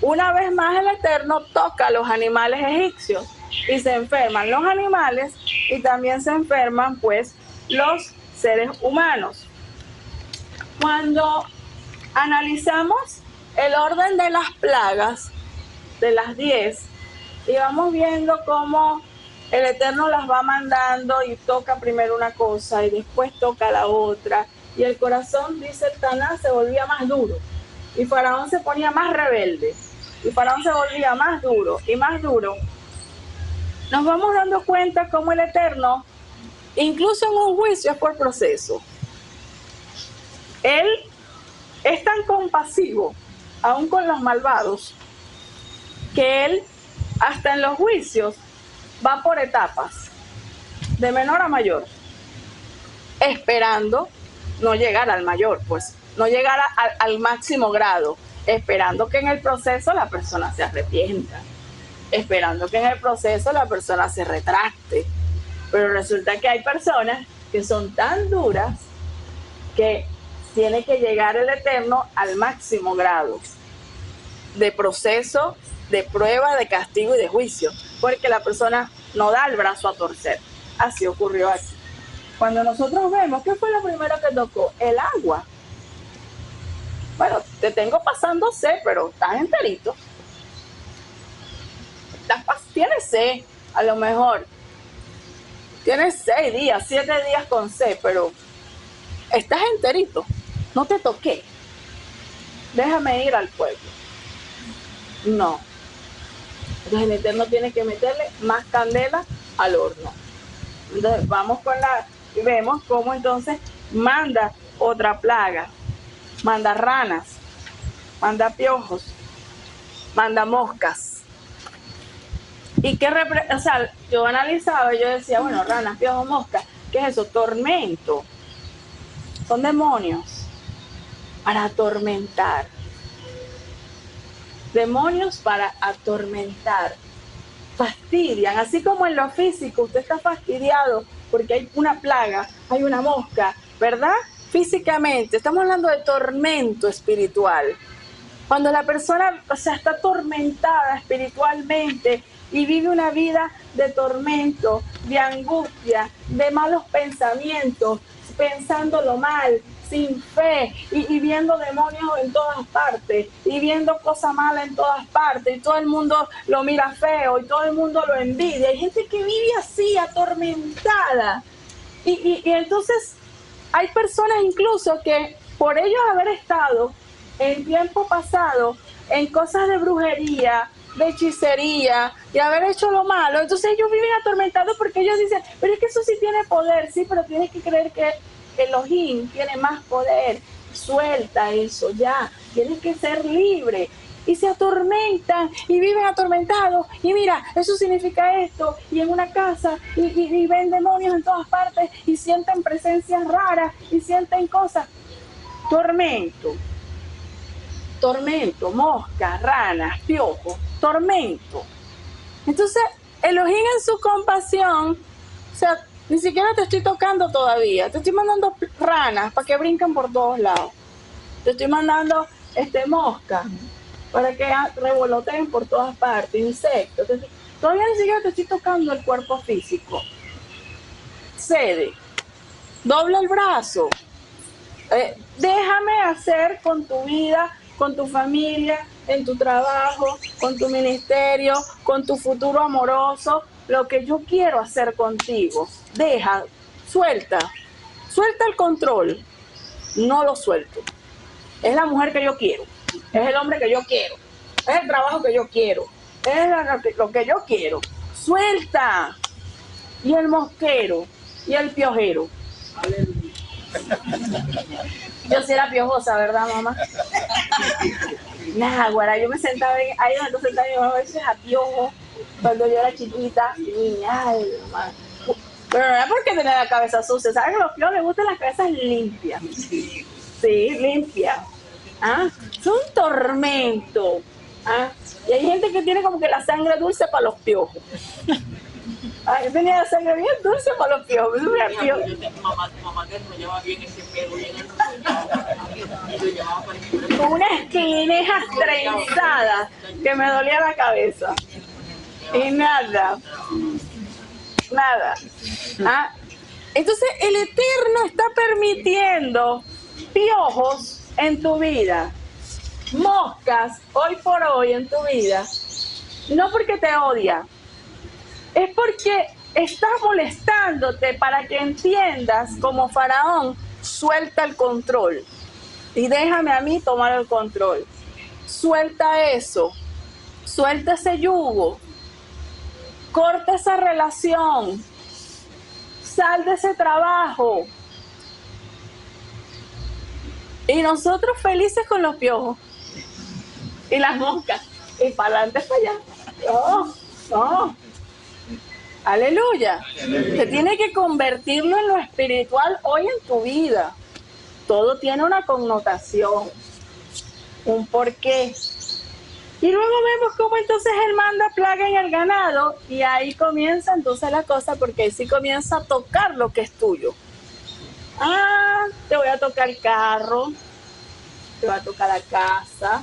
Una vez más el Eterno toca a los animales egipcios y se enferman los animales y también se enferman pues los seres humanos. Cuando analizamos el orden de las plagas, de las 10, y vamos viendo cómo el Eterno las va mandando y toca primero una cosa y después toca la otra, y el corazón, dice el Taná, se volvía más duro y Faraón se ponía más rebelde y Faraón se volvía más duro y más duro. Nos vamos dando cuenta cómo el Eterno, incluso en un juicio, es por proceso. Él es tan compasivo, aún con los malvados, que él, hasta en los juicios, va por etapas, de menor a mayor, esperando no llegar al mayor, pues, no llegar al máximo grado, esperando que en el proceso la persona se arrepienta, esperando que en el proceso la persona se retracte. Pero resulta que hay personas que son tan duras que tiene que llegar el Eterno al máximo grado de proceso, de prueba, de castigo y de juicio, porque la persona no da el brazo a torcer. Así ocurrió aquí. Cuando nosotros vemos, ¿qué fue lo primero que tocó? El agua. Bueno, te tengo pasando sed, pero estás enterito. Tienes sed, a lo mejor. Tienes 6 días, 7 días con sed, pero estás enterito. No te toqué. Déjame ir al pueblo. No. Entonces el Eterno tiene que meterle más candela al horno. Entonces vamos con y vemos cómo entonces manda otra plaga. Manda ranas, manda piojos, manda moscas. ¿Y qué o sea, yo analizaba y yo decía, bueno, ranas, piojos, moscas, ¿qué es eso? Tormento. Son demonios para atormentar. Demonios para atormentar. Fastidian, así como en lo físico, usted está fastidiado porque hay una plaga, hay una mosca, ¿verdad? Físicamente, estamos hablando de tormento espiritual. Cuando la persona, o sea, está atormentada espiritualmente y vive una vida de tormento, de angustia, de malos pensamientos, pensándolo mal, sin fe y viendo demonios en todas partes y viendo cosas malas en todas partes y todo el mundo lo mira feo y todo el mundo lo envidia. Hay gente que vive así, atormentada. Y entonces hay personas incluso que por ellos haber estado en tiempo pasado en cosas de brujería, de hechicería y haber hecho lo malo, entonces ellos viven atormentados porque ellos dicen, pero es que eso sí tiene poder, sí, pero tienes que creer que Elohim tiene más poder. Suelta eso ya, tienes que ser libre. Y se atormentan y viven atormentados y mira, eso significa esto, y en una casa y ven demonios en todas partes y sienten presencias raras y sienten cosas. Tormento, moscas, ranas, piojos, tormento. Entonces Elohim en su compasión, o sea, ni siquiera te estoy tocando todavía. Te estoy mandando ranas para que brinquen por todos lados. Te estoy mandando moscas para que revoloteen por todas partes, insectos. Todavía ni siquiera te estoy tocando el cuerpo físico. Cede. Dobla el brazo. Déjame hacer con tu vida, con tu familia, en tu trabajo, con tu ministerio, con tu futuro amoroso, lo que yo quiero hacer contigo. Deja, suelta el control. No lo suelto. Es la mujer que yo quiero, es el hombre que yo quiero, es el trabajo que yo quiero, es lo que yo quiero. Suelta. Y el mosquero y el piojero. Yo sí era piojosa, ¿verdad, mamá? Nah, güera, yo me sentaba ahí donde tú sentabas a veces a piojo cuando yo era chiquita. Niña, ay, mamá. Pero no era porque tenía la cabeza sucia. ¿Sabes que a los piojos les gustan las cabezas limpias? Sí, limpias. ¿Ah? Es un tormento. ¿Ah? Y hay gente que tiene como que la sangre dulce para los piojos. Ah, yo tenía la sangre bien dulce para los piojos. Yo tengo mamá que no lleva bien ese pelo bien y lo llevaba para el Con unas esquinejas trenzadas que me dolía la cabeza. Y nada. ¿Ah? Entonces el Eterno está permitiendo piojos en tu vida, moscas hoy por hoy en tu vida, no porque te odia, es porque está molestándote para que entiendas como Faraón, suelta el control y déjame a mí tomar el control. Suelta eso, suelta ese yugo, corta esa relación, sal de ese trabajo. Y nosotros felices con los piojos y las moscas y para adelante, para allá. No. Aleluya. Te tiene que convertirlo en lo espiritual hoy en tu vida. Todo tiene una connotación, un porqué. Y luego vemos cómo entonces él manda plaga en el ganado y ahí comienza entonces la cosa, porque ahí sí comienza a tocar lo que es tuyo. Ah, te voy a tocar el carro, te voy a tocar la casa,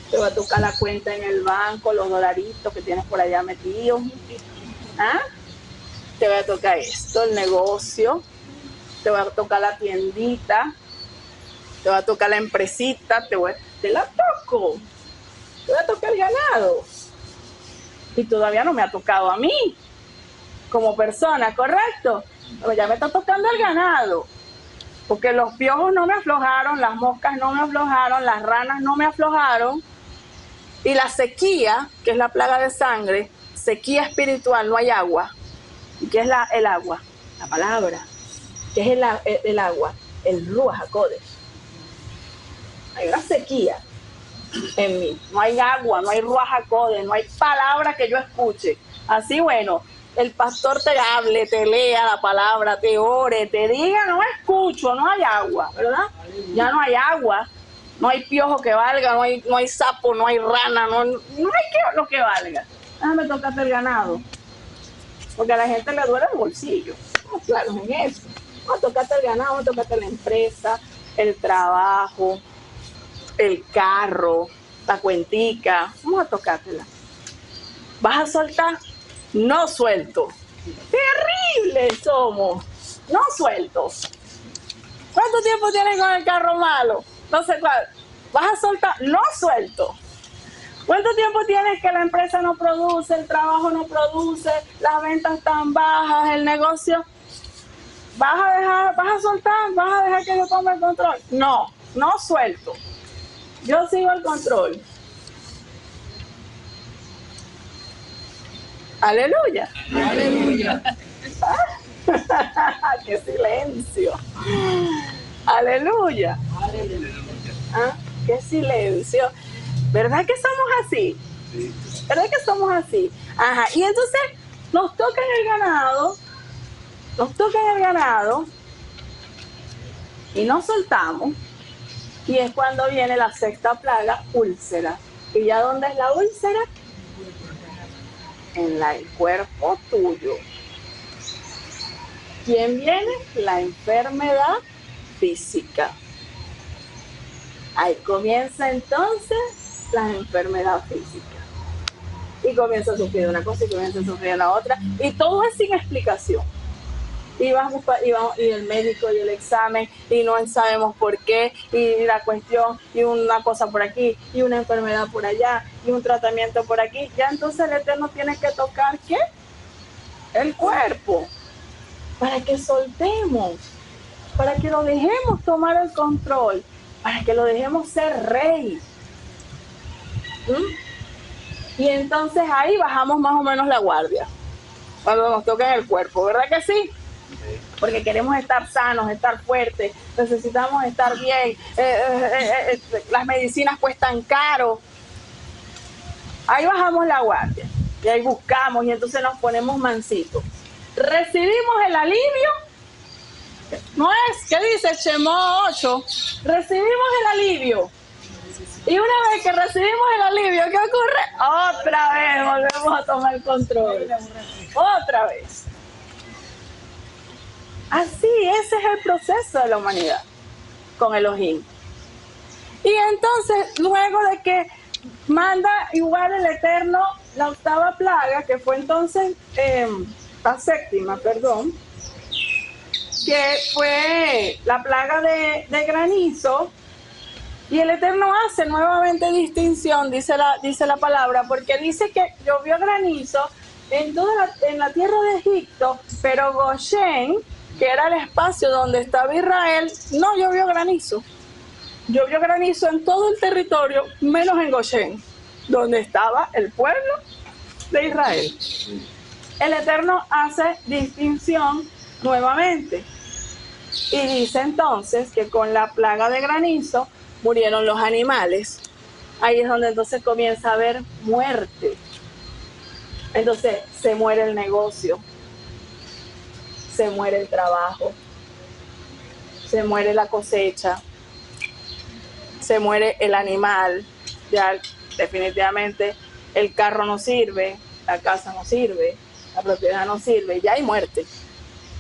te voy a tocar la cuenta en el banco, los dolaritos que tienes por allá metidos. ¿Ah? Te voy a tocar esto, el negocio, te voy a tocar la tiendita, te voy a tocar la empresita, te la toco. Te voy a tocar el ganado. Y todavía no me ha tocado a mí, como persona, ¿correcto? Pero ya me está tocando el ganado. Porque los piojos no me aflojaron, las moscas no me aflojaron, las ranas no me aflojaron. Y la sequía, que es la plaga de sangre, sequía espiritual, no hay agua. ¿Y qué es el agua? La palabra. ¿Qué es el agua? El Ruach HaKodesh. Hay una sequía en mí, no hay agua, no hay Ruach HaKodesh, no hay palabra que yo escuche. Así, bueno, el pastor te hable, te lea la palabra, te ore, te diga, no escucho, no hay agua, ¿verdad? Ya no hay agua, no hay piojo que valga, no hay sapo, no hay rana, no hay lo que valga. Déjame tocarte el ganado, porque a la gente le duele el bolsillo. Vamos claros en eso. Vamos a tocarte el ganado, vamos a tocarte la empresa, el trabajo, el carro, la cuentica, vamos a tocártela. ¿Vas a soltar? No suelto. Terrible somos. No suelto. ¿Cuánto tiempo tienes con el carro malo? No sé cuál. ¿Vas a soltar? No suelto. ¿Cuánto tiempo tienes que la empresa no produce, el trabajo no produce, las ventas están bajas, el negocio? ¿Vas a soltar? ¿Vas a dejar que yo tome el control? No suelto. Yo sigo el control. Aleluya. Aleluya. ¡Qué silencio! Aleluya. ¿Ah? ¡Qué silencio! ¿Verdad que somos así? ¿Verdad que somos así? Ajá. Y entonces nos toca en el ganado y nos soltamos. Y es cuando viene la sexta plaga, úlcera. ¿Y ya dónde es la úlcera? En el cuerpo tuyo. ¿Quién viene? La enfermedad física. Ahí comienza entonces la enfermedad física. Y comienza a sufrir una cosa y comienza a sufrir la otra. Y todo es sin explicación. Y el médico y el examen y no sabemos por qué y la cuestión y una cosa por aquí y una enfermedad por allá y un tratamiento por aquí. Ya entonces el Eterno tiene que tocar ¿qué? El cuerpo, para que soltemos, para que lo dejemos tomar el control, para que lo dejemos ser rey. Y entonces ahí bajamos más o menos la guardia cuando nos toca en el cuerpo, ¿verdad que sí? Porque queremos estar sanos, estar fuertes, necesitamos estar bien, las medicinas cuestan caro. Ahí bajamos la guardia y ahí buscamos y entonces nos ponemos mansitos. Recibimos el alivio, no es, ¿qué dice Shemot 8? Recibimos el alivio Y una vez que recibimos el alivio, ¿qué ocurre? Otra vez volvemos a tomar control. Otra vez. Así, ese es el proceso de la humanidad con Elohim. Y entonces, luego de que manda igual el Eterno la octava plaga, que fue entonces la séptima, perdón, que fue la plaga de granizo, y el Eterno hace nuevamente distinción, dice la palabra, porque dice que llovió granizo en la tierra de Egipto, pero Goshen, que era el espacio donde estaba Israel, no llovió granizo. Llovió granizo en todo el territorio, menos en Goshen, donde estaba el pueblo de Israel. El Eterno hace distinción nuevamente y dice entonces que con la plaga de granizo murieron los animales. Ahí es donde entonces comienza a haber muerte. Entonces se muere el negocio, se muere el trabajo, se muere la cosecha, se muere el animal, ya definitivamente el carro no sirve, la casa no sirve, la propiedad no sirve, ya hay muerte.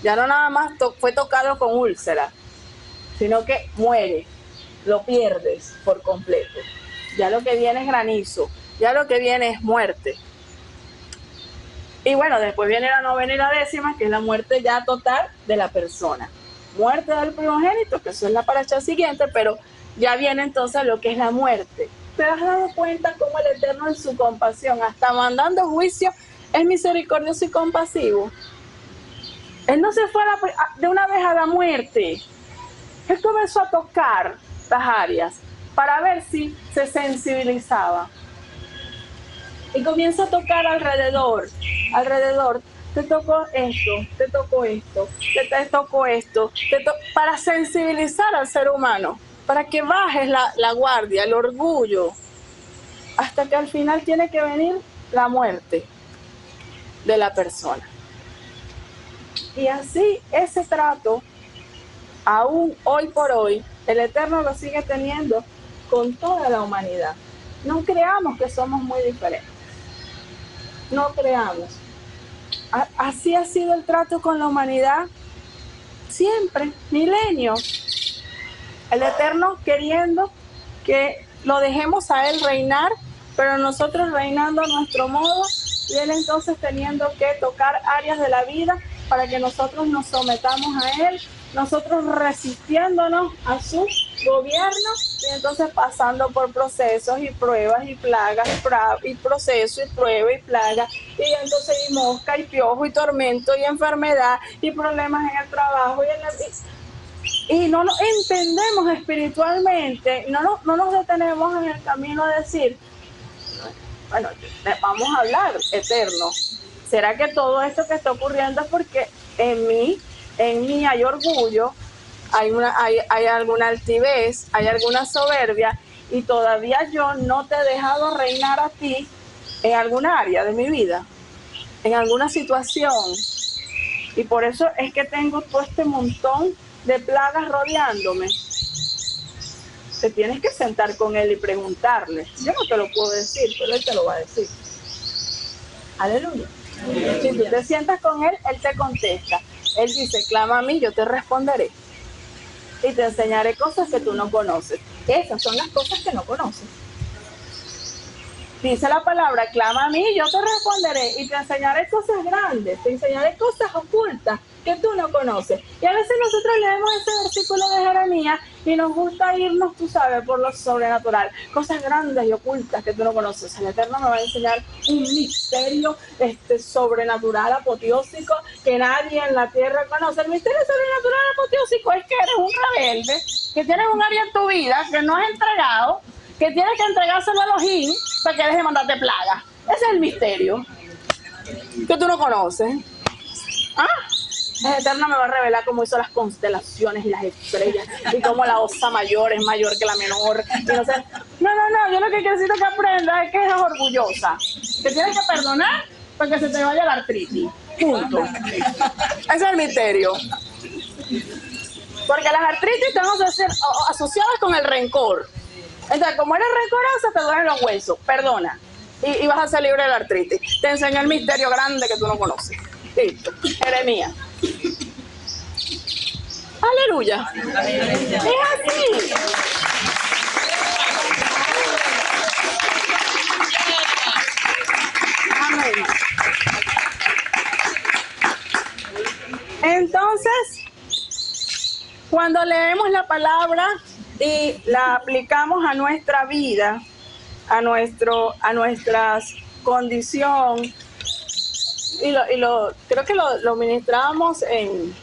Ya no nada más fue tocado con úlcera, sino que muere, lo pierdes por completo. Ya lo que viene es granizo, ya lo que viene es muerte. Y bueno, después viene la novena y la décima, que es la muerte ya total de la persona. Muerte del primogénito, que eso es la paracha siguiente, pero ya viene entonces lo que es la muerte. ¿Te has dado cuenta cómo el Eterno en su compasión, hasta mandando juicio, es misericordioso y compasivo? Él no se fue de una vez a la muerte. Él comenzó a tocar las áreas para ver si se sensibilizaba. Y comienza a tocar alrededor. Te tocó esto, te tocó esto, te tocó esto, para sensibilizar al ser humano, para que bajes la guardia, el orgullo, hasta que al final tiene que venir la muerte de la persona. Y así ese trato, aún hoy por hoy, el Eterno lo sigue teniendo con toda la humanidad. No creamos que somos muy diferentes. No creamos. Así ha sido el trato con la humanidad siempre, milenios. El Eterno queriendo que lo dejemos a Él reinar, pero nosotros reinando a nuestro modo, y Él entonces teniendo que tocar áreas de la vida para que nosotros nos sometamos a Él, nosotros resistiéndonos a su gobierno, y entonces pasando por procesos y pruebas y plagas y proceso y prueba y plaga, y entonces y mosca y piojo y tormento y enfermedad y problemas en el trabajo y no nos entendemos espiritualmente, no nos detenemos en el camino a decir, bueno, vamos a hablar, Eterno, ¿será que todo esto que está ocurriendo es porque en mí hay orgullo, hay alguna altivez, hay alguna soberbia, y todavía yo no te he dejado reinar a ti en alguna área de mi vida, en alguna situación? Y por eso es que tengo todo este montón de plagas rodeándome. Te tienes que sentar con Él y preguntarle. Yo no te lo puedo decir, pero Él te lo va a decir. Aleluya. Si tú te sientas con Él, Él te contesta. Él dice, clama a mí, yo te responderé. Y te enseñaré cosas que tú no conoces. Esas son las cosas que no conoces. Dice la palabra, clama a mí, yo te responderé y te enseñaré cosas grandes, te enseñaré cosas ocultas que tú no conoces. Y a veces nosotros leemos ese versículo de Jeremías y nos gusta irnos, tú sabes, por lo sobrenatural. Cosas grandes y ocultas que tú no conoces. El Eterno me va a enseñar un misterio sobrenatural, apoteósico, que nadie en la tierra conoce. El misterio sobrenatural, apoteósico es que eres un rebelde, que tienes un área en tu vida que no has entregado, que tienes que entregárselo a Elohim para que deje de mandarte plagas. Ese es el misterio que tú no conoces. El Eterno me va a revelar cómo hizo las constelaciones y las estrellas y cómo la osa mayor es mayor que la menor. Y no sé. No, yo lo que necesito que aprendas es que es orgullosa, que tienes que perdonar para que se te vaya la artritis. Punto. Ese es el misterio. Porque las artritis están asociadas con el rencor. Entonces, como eres rencorosa, te duelen los huesos. Perdona. Y vas a ser libre de la artritis. Te enseño el misterio grande que tú no conoces. Listo. Jeremías. Aleluya. Es así. Amén. Entonces, cuando leemos la palabra y la aplicamos a nuestra vida, a nuestra condición, creo que lo ministrábamos en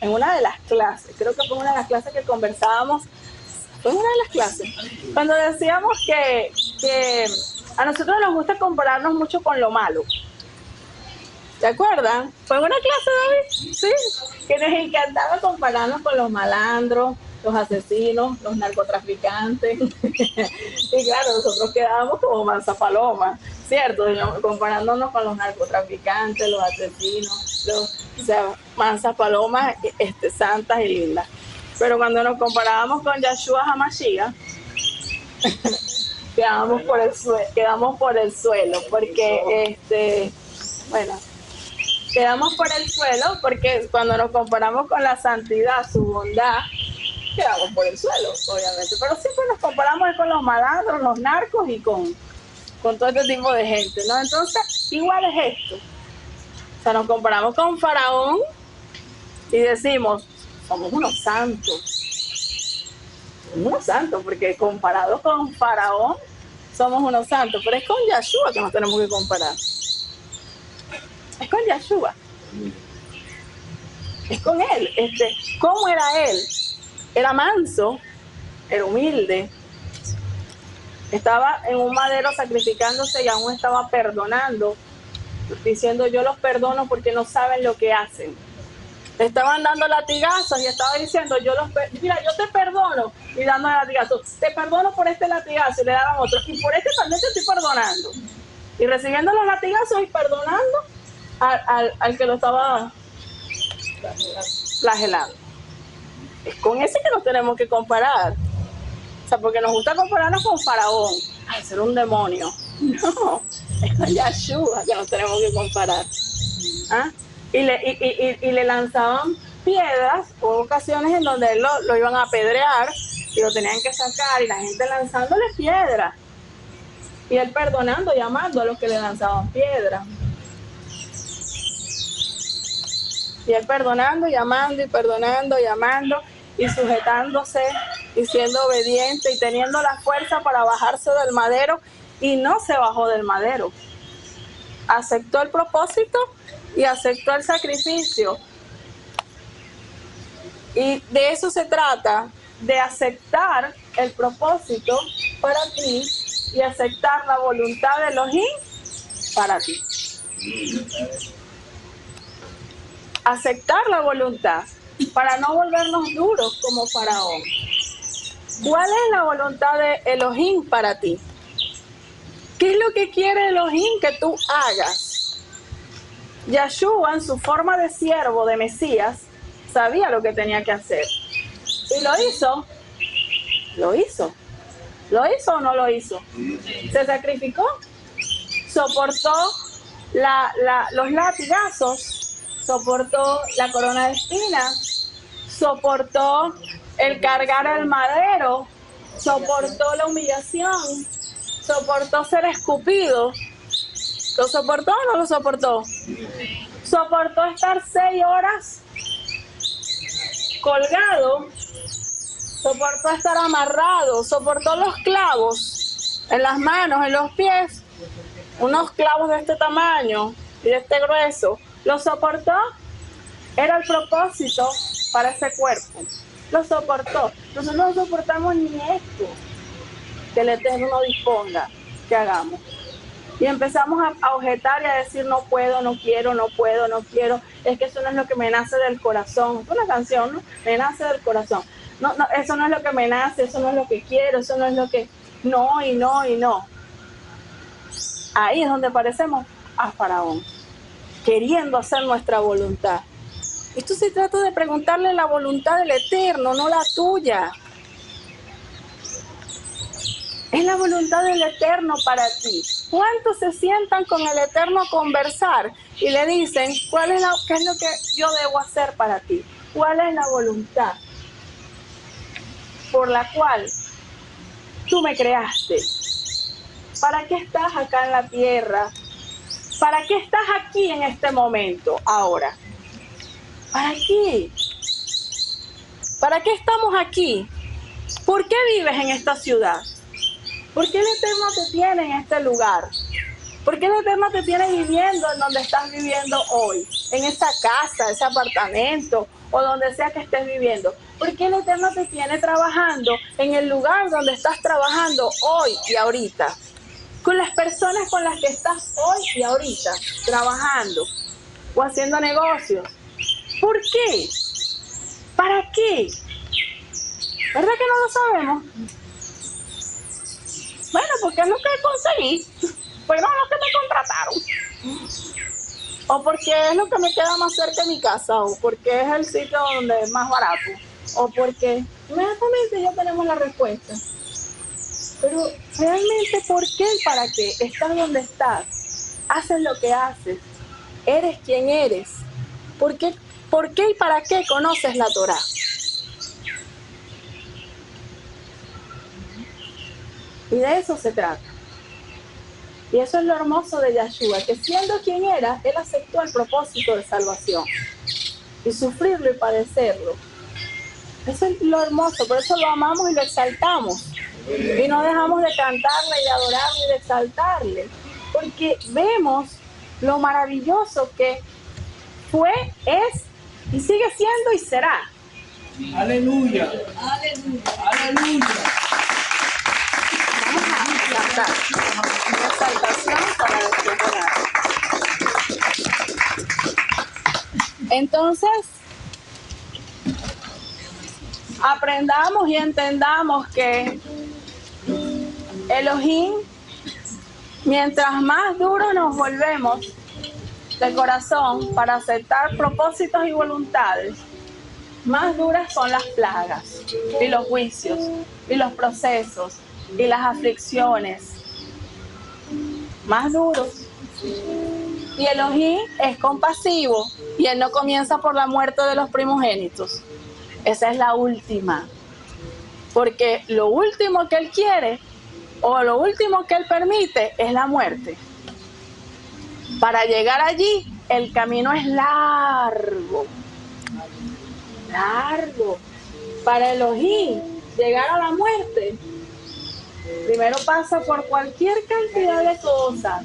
una de las clases, creo que fue una de las clases que conversábamos, fue una de las clases, cuando decíamos que a nosotros nos gusta compararnos mucho con lo malo. ¿Se acuerdan? ¿Fue una clase, David? Sí, que nos encantaba compararnos con los malandros, los asesinos, los narcotraficantes. Y claro, nosotros quedábamos como mansa paloma, ¿cierto? Comparándonos con los narcotraficantes, los asesinos, o sea, mansas palomas, santas y lindas. Pero cuando nos comparábamos con Yahshua HaMashiach, quedamos por el suelo, porque quedamos por el suelo porque cuando nos comparamos con la santidad, su bondad, quedamos por el suelo, obviamente. Pero siempre nos comparamos con los malandros, los narcos y con todo este tipo de gente, ¿no? Entonces, igual es esto. O sea, nos comparamos con Faraón y decimos, somos unos santos. Somos unos santos, porque comparados con Faraón, somos unos santos. Pero es con Yahshua que nos tenemos que comparar. Es con Yahshua. Es con él. ¿Cómo era él? Era manso, era humilde. Estaba en un madero sacrificándose y aún estaba perdonando, diciendo yo los perdono porque no saben lo que hacen. Le estaban dando latigazos y estaba diciendo mira, yo te perdono, y dándole latigazos, te perdono por este latigazo, y le daban otro, y por este también te estoy perdonando. Y recibiendo los latigazos y perdonando al que lo estaba flagelando. Es con ese que nos tenemos que comparar. O sea, porque nos gusta compararnos con Faraón. Ay, ser un demonio. No, es con Yahshua que nos tenemos que comparar. ¿Ah? Y le lanzaban piedras. Hubo ocasiones en donde él lo iban a apedrear y lo tenían que sacar, y la gente lanzándole piedras. Y él perdonando y amando a los que le lanzaban piedras. Y él perdonando y amando y perdonando y amando y sujetándose y siendo obediente y teniendo la fuerza para bajarse del madero, y no se bajó del madero. Aceptó el propósito y aceptó el sacrificio. Y de eso se trata, de aceptar el propósito para ti y aceptar la voluntad de Elohim para ti. Aceptar la voluntad para no volvernos duros como Faraón. ¿Cuál es la voluntad de Elohim para ti? ¿Qué es lo que quiere Elohim que tú hagas? Yahshua, en su forma de siervo, de Mesías, sabía lo que tenía que hacer. ¿Y lo hizo? Lo hizo. ¿Lo hizo o no lo hizo? ¿Se sacrificó? ¿Soportó los latigazos? ¿Soportó la corona de espinas? ¿Soportó el cargar el madero? ¿Soportó la humillación? ¿Soportó ser escupido? ¿Lo soportó o no lo soportó? ¿Soportó estar 6 horas colgado? ¿Soportó estar amarrado? ¿Soportó los clavos en las manos, en los pies? Unos clavos de este tamaño y de este grueso. ¿Lo soportó? Era el propósito para ese cuerpo. Lo soportó. Nosotros no soportamos ni esto que el Eterno disponga que hagamos. Y empezamos a objetar y a decir no puedo, no quiero, no puedo, no quiero. Es que eso no es lo que me nace del corazón. Es una canción, ¿no? Me nace del corazón. No, eso no es lo que me nace, eso no es lo que quiero, eso no es lo que... No, y no, y no. Ahí es donde parecemos a Faraón, queriendo hacer nuestra voluntad. Esto se trata de preguntarle la voluntad del Eterno, no la tuya. Es la voluntad del Eterno para ti. ¿Cuántos se sientan con el Eterno a conversar y le dicen qué es lo que yo debo hacer para ti? ¿Cuál es la voluntad por la cual tú me creaste? ¿Para qué estás acá en la tierra? ¿Para qué estás aquí en este momento, ahora? ¿Para qué? ¿Para qué estamos aquí? ¿Por qué vives en esta ciudad? ¿Por qué el Eterno te tiene en este lugar? ¿Por qué el Eterno te tiene viviendo en donde estás viviendo hoy? En esa casa, ese apartamento o donde sea que estés viviendo. ¿Por qué el Eterno te tiene trabajando en el lugar donde estás trabajando hoy y ahorita? Con las personas con las que estás hoy y ahorita trabajando o haciendo negocios. ¿Por qué? ¿Para qué? ¿Verdad que no lo sabemos? Bueno, porque es lo que conseguí. Fueron los que me contrataron. O porque es lo que me queda más cerca de mi casa. O porque es el sitio donde es más barato. O porque inmediatamente ya tenemos la respuesta. Pero realmente, ¿por qué y para qué? Estás donde estás. Haces lo que haces. Eres quien eres. ¿Por qué y para qué conoces la Torá? Y de eso se trata. Y eso es lo hermoso de Yahshua, que siendo quien era, Él aceptó el propósito de salvación. Y sufrirlo y padecerlo. Eso es lo hermoso, por eso lo amamos y lo exaltamos. Y no dejamos de cantarle y de adorarle y de exaltarle. Porque vemos lo maravilloso que fue, es y sigue siendo y será. Aleluya. Aleluya. Aleluya. Vamos a cantar una exaltación para después orar. Entonces, aprendamos y entendamos que Elohim, mientras más duros nos volvemos de corazón para aceptar propósitos y voluntades, más duras son las plagas y los juicios y los procesos y las aflicciones. Más duros. Y Elohim es compasivo y Él no comienza por la muerte de los primogénitos. Esa es la última. Porque lo último que Él quiere o lo último que Él permite es la muerte. Para llegar allí, el camino es largo. Largo. Para Elohim, llegar a la muerte, primero pasa por cualquier cantidad de cosas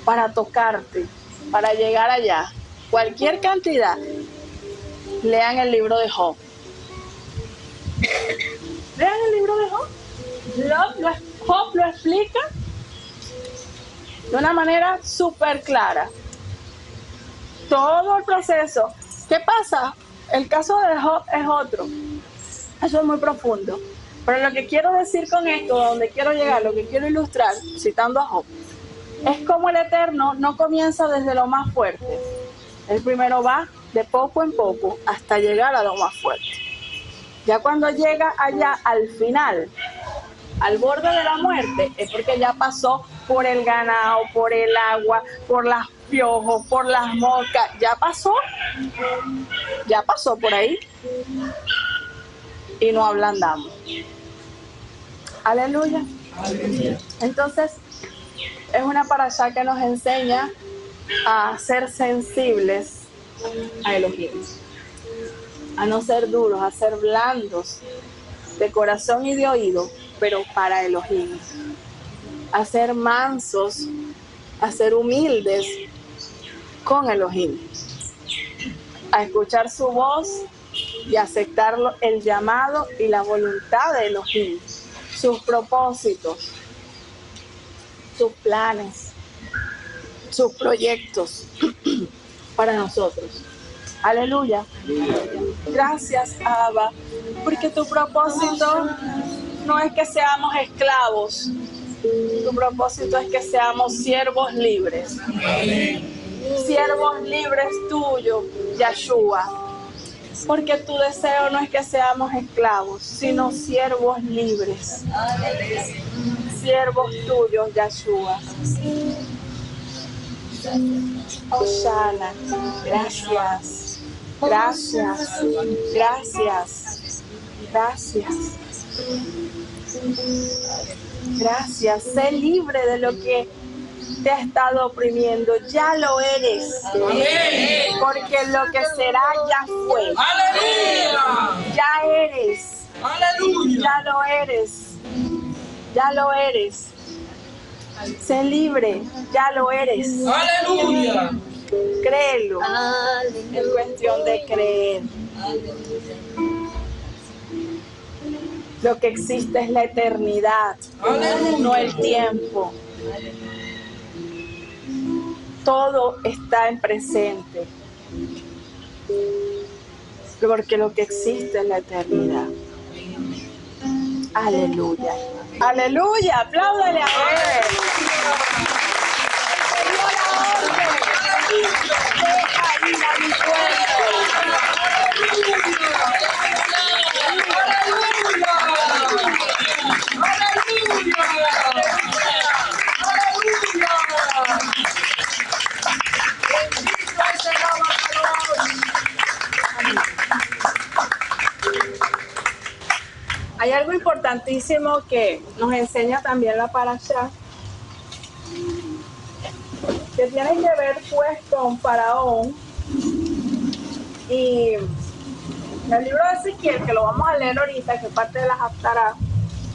para tocarte, para llegar allá. Cualquier cantidad. Lean el libro de Job. Lean el libro de Job. Job lo explica de una manera súper clara. Todo el proceso. ¿Qué pasa? El caso de Job es otro. Eso es muy profundo. Pero lo que quiero decir con esto, donde quiero llegar, lo que quiero ilustrar, citando a Job, es como el Eterno no comienza desde lo más fuerte. Él primero va de poco en poco hasta llegar a lo más fuerte. Ya cuando llega allá al final, al borde de la muerte, es porque ya pasó por el ganado, por el agua, por las piojos, por las moscas. Ya pasó por ahí y no ablandamos. Aleluya. Aleluya. Entonces, es una parashá que nos enseña a ser sensibles a Elohim, a no ser duros, a ser blandos de corazón y de oído, pero para Elohim, a ser mansos, a ser humildes con Elohim, a escuchar su voz y aceptar el llamado y la voluntad de Elohim, sus propósitos, sus planes, sus proyectos para nosotros. Aleluya. Gracias, Abba, porque tu propósito no es que seamos esclavos, tu propósito es que seamos siervos libres. Siervos libres tuyos, Yahshua. Porque tu deseo no es que seamos esclavos, sino siervos libres. Siervos tuyos, Yahshua. Hoshana, gracias, gracias, gracias, gracias, gracias. Sé libre de lo que te ha estado oprimiendo, ya lo eres. Porque lo que será ya fue. Ya eres. Ya lo eres. Ya lo eres. Sé libre, ya lo eres. Aleluya. Créelo. Es cuestión de creer. Lo que existe es la eternidad, no el tiempo. Todo está en presente. Porque lo que existe es la eternidad. Aleluya. Aleluya. Apláudale a él. Hay algo importantísimo que nos enseña también la parashá, que tiene que ver pues con Faraón y el libro de Ezequiel, que lo vamos a leer ahorita, que es parte de las Haftará,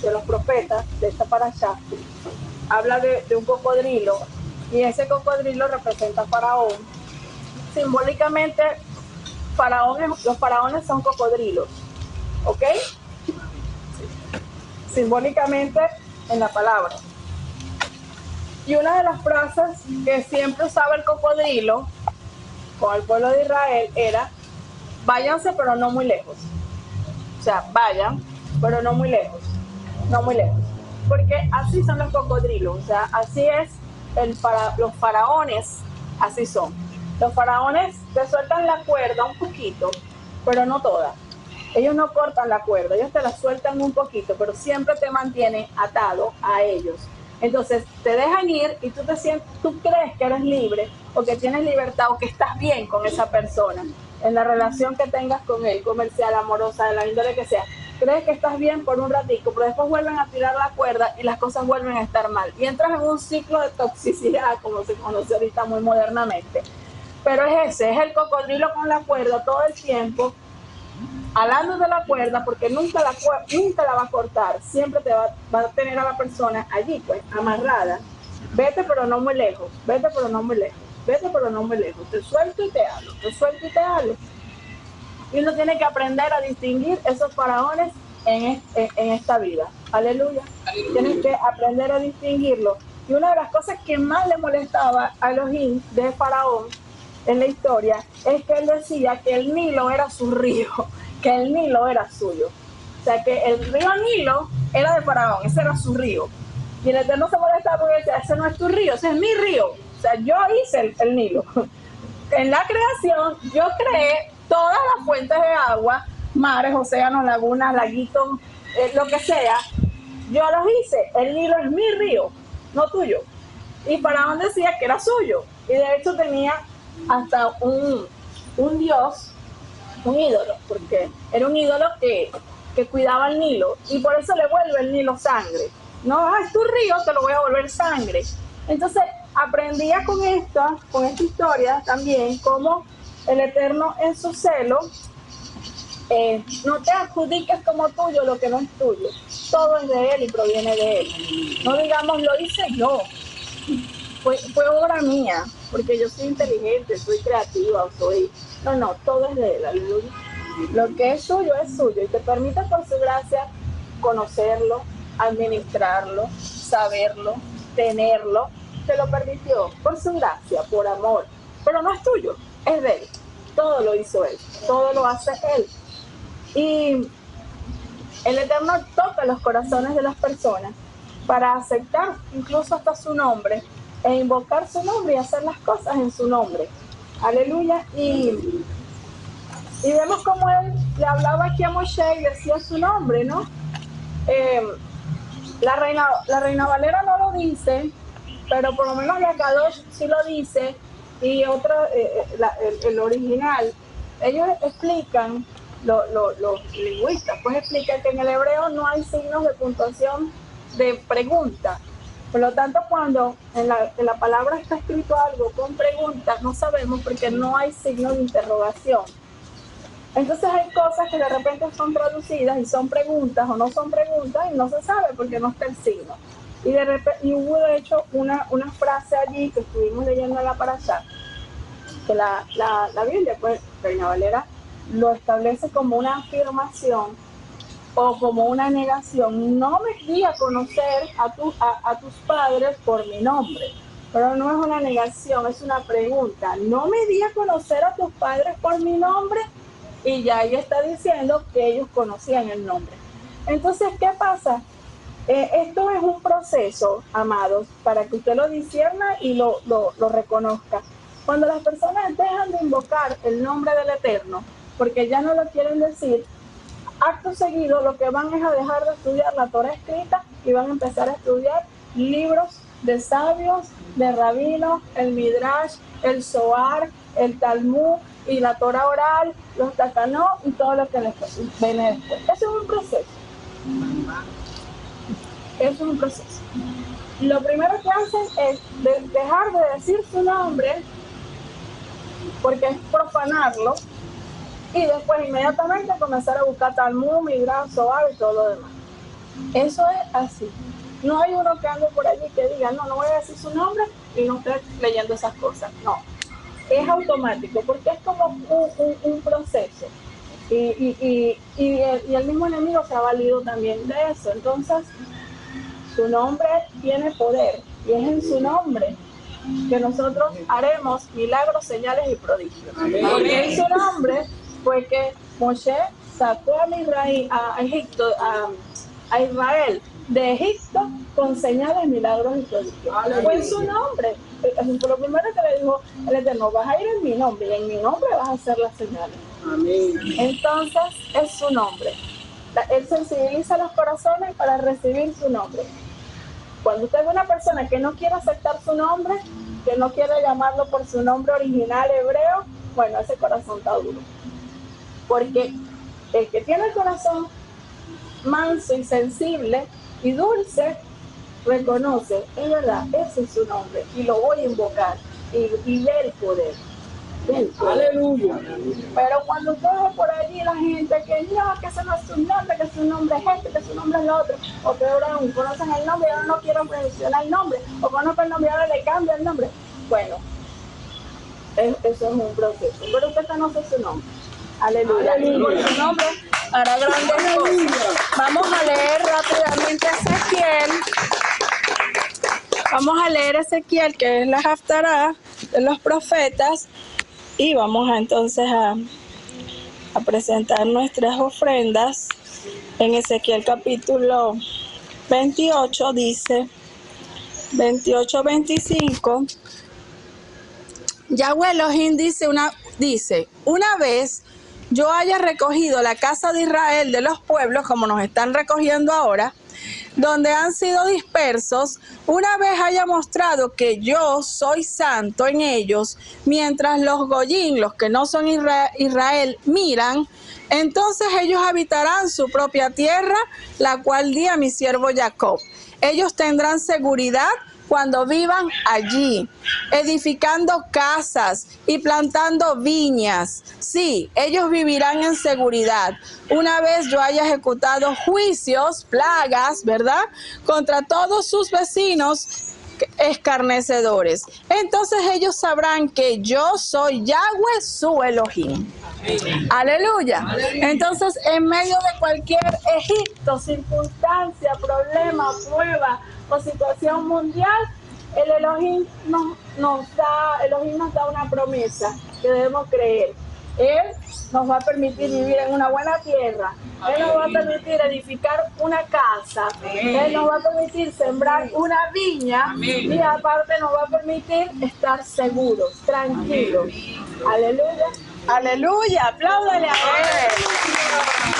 de los profetas de esta parashá, habla de un cocodrilo, y ese cocodrilo representa a Faraón. Simbólicamente, los faraones son cocodrilos, ¿ok? Simbólicamente en la palabra. Y una de las frases que siempre usaba el cocodrilo con el pueblo de Israel era: váyanse pero no muy lejos. O sea, vayan pero no muy lejos. No muy lejos. Porque así son los cocodrilos. O sea, así es los faraones, así son. Los faraones te sueltan la cuerda un poquito, pero no toda. Ellos no cortan la cuerda, ellos te la sueltan un poquito, pero siempre te mantienen atado a ellos. Entonces te dejan ir y tú crees que eres libre, o que tienes libertad, o que estás bien con esa persona, en la relación que tengas con él, comercial, amorosa, de la índole que sea. Crees que estás bien por un ratico, pero después vuelven a tirar la cuerda y las cosas vuelven a estar mal. Y entras en un ciclo de toxicidad, como se conoce ahorita muy modernamente. Pero es el cocodrilo con la cuerda todo el tiempo, alando de la cuerda, porque nunca la va a cortar, siempre va a tener a la persona allí, pues, amarrada. Vete pero no muy lejos, vete pero no muy lejos, vete pero no muy lejos, te suelto y te hablo, te suelto y te hablo. Y uno tiene que aprender a distinguir esos faraones en esta vida. Aleluya. Tienes que aprender a distinguirlo. Y una de las cosas que más le molestaba a Elohim de Faraón en la historia es que él decía que el Nilo era su río, que el Nilo era suyo. O sea, que el río Nilo era de Faraón, ese era su río. Y el Eterno se molestaba porque decía: ese no es tu río, ese es mi río. O sea, yo hice el Nilo. En la creación, yo creé todas las fuentes de agua, mares, océanos, lagunas, laguitos, lo que sea. Yo los hice. El Nilo es mi río, no tuyo. Y Faraón decía que era suyo. Y de hecho tenía hasta un dios, un ídolo, porque era un ídolo que cuidaba el Nilo, y por eso le vuelve el Nilo sangre. No, es tu río, te lo voy a volver sangre. Entonces aprendía con esta historia también cómo el Eterno en su celo no te adjudiques como tuyo lo que no es tuyo. Todo es de Él y proviene de Él. No digamos, lo hice yo, fue obra mía, porque yo soy inteligente, soy creativa, no, todo es de Él. Aleluya. Lo que es suyo, y te permite por su gracia conocerlo, administrarlo, saberlo, tenerlo. Te lo permitió por su gracia, por amor, pero no es tuyo, es de Él. Todo lo hizo Él, todo lo hace Él. Y el Eterno toca los corazones de las personas para aceptar incluso hasta su nombre, e invocar su nombre y hacer las cosas en su nombre. Aleluya. Y Y vemos cómo él le hablaba aquí a Moshe y decía su nombre, ¿no? La Reina Valera no lo dice, pero por lo menos la Kadosh sí lo dice, y otro, el original. Ellos explican, los lingüistas, pues explican que en el hebreo no hay signos de puntuación de pregunta. Por lo tanto, cuando en la palabra está escrito algo con pregunta, no sabemos porque no hay signo de interrogación. Entonces hay cosas que de repente son traducidas y son preguntas o no son preguntas y no se sabe porque no está el signo. Y de repente, y hubo de hecho una frase allí que estuvimos leyendo en la parashá, que la Biblia, pues, Reina Valera, lo establece como una afirmación o como una negación. No me di a conocer a tus padres por mi nombre. Pero no es una negación, es una pregunta. No me di a conocer a tus padres por mi nombre, y ya ella está diciendo que ellos conocían el nombre. Entonces, ¿qué pasa? Esto es un proceso, amados, para que usted lo discierna y lo reconozca. Cuando las personas dejan de invocar el nombre del Eterno, porque ya no lo quieren decir, acto seguido lo que van es a dejar de estudiar la Torah escrita y van a empezar a estudiar libros de sabios, de rabinos, el Midrash, el Zohar, el Talmud y la Torah oral, los Takanot y todo lo que les viene después. Eso es un proceso. Eso es un proceso. Lo primero que hacen es dejar de decir su nombre, porque es profanarlo, y después inmediatamente comenzar a buscar Talmud, Midrash, Zohar y todo lo demás. Eso es así. No hay uno que ande por allí que diga, no voy a decir su nombre y no esté leyendo esas cosas. No, es automático porque es como un proceso. Y el mismo enemigo se ha valido también de eso. Entonces, su nombre tiene poder y es en su nombre que nosotros haremos milagros, señales y prodigios. Porque en su nombre fue que Moshe sacó a Egipto, a Israel de Egipto con señales, milagros y prodigios. Fue en su nombre. Lo primero que le dijo el Eterno, vas a ir en mi nombre y en mi nombre vas a hacer las señales. Amén. Entonces es su nombre. Él sensibiliza los corazones para recibir su nombre. Cuando usted ve una persona que no quiere aceptar su nombre, que no quiere llamarlo por su nombre original hebreo, bueno, ese corazón está duro. Porque el que tiene el corazón manso y sensible y dulce, reconoce, es verdad, ese es su nombre y lo voy a invocar y ve el poder. Aleluya. Pero cuando usted ve por allí la gente que no, que ese no es su nombre, que su nombre es este, que su nombre es lo otro, o peor aún, conocen el nombre y ahora no quieren mencionar el nombre, o conocen el nombre y ahora le cambia el nombre. Bueno, eso es un proceso, pero usted conoce su nombre. Aleluya. Aleluya. Por su nombre hará grandes cosas. Vamos a leer rápidamente Ezequiel. Vamos a leer Ezequiel, que es la Haftará de los profetas, y vamos entonces a presentar nuestras ofrendas. En Ezequiel capítulo 28 dice, 28-25, Yahweh Elohim dice, una vez yo haya recogido la casa de Israel de los pueblos, como nos están recogiendo ahora, donde han sido dispersos, una vez haya mostrado que yo soy santo en ellos, mientras los goyim, los que no son Israel, miran, entonces ellos habitarán su propia tierra, la cual di a mi siervo Jacob. Ellos tendrán seguridad cuando vivan allí, edificando casas y plantando viñas. Sí, ellos vivirán en seguridad. Una vez yo haya ejecutado juicios, plagas, ¿verdad?, contra todos sus vecinos escarnecedores. Entonces ellos sabrán que yo soy Yahweh su Elohim. Aleluya. Entonces, en medio de cualquier Egipto, circunstancia, problema, prueba o situación mundial, el Elohim nos da una promesa que debemos creer. Él nos va a permitir vivir en una buena tierra. Él nos va a permitir edificar una casa. Él nos va a permitir sembrar una viña. Y aparte nos va a permitir estar seguros, tranquilos. Aleluya. Aleluya, apláudale a él.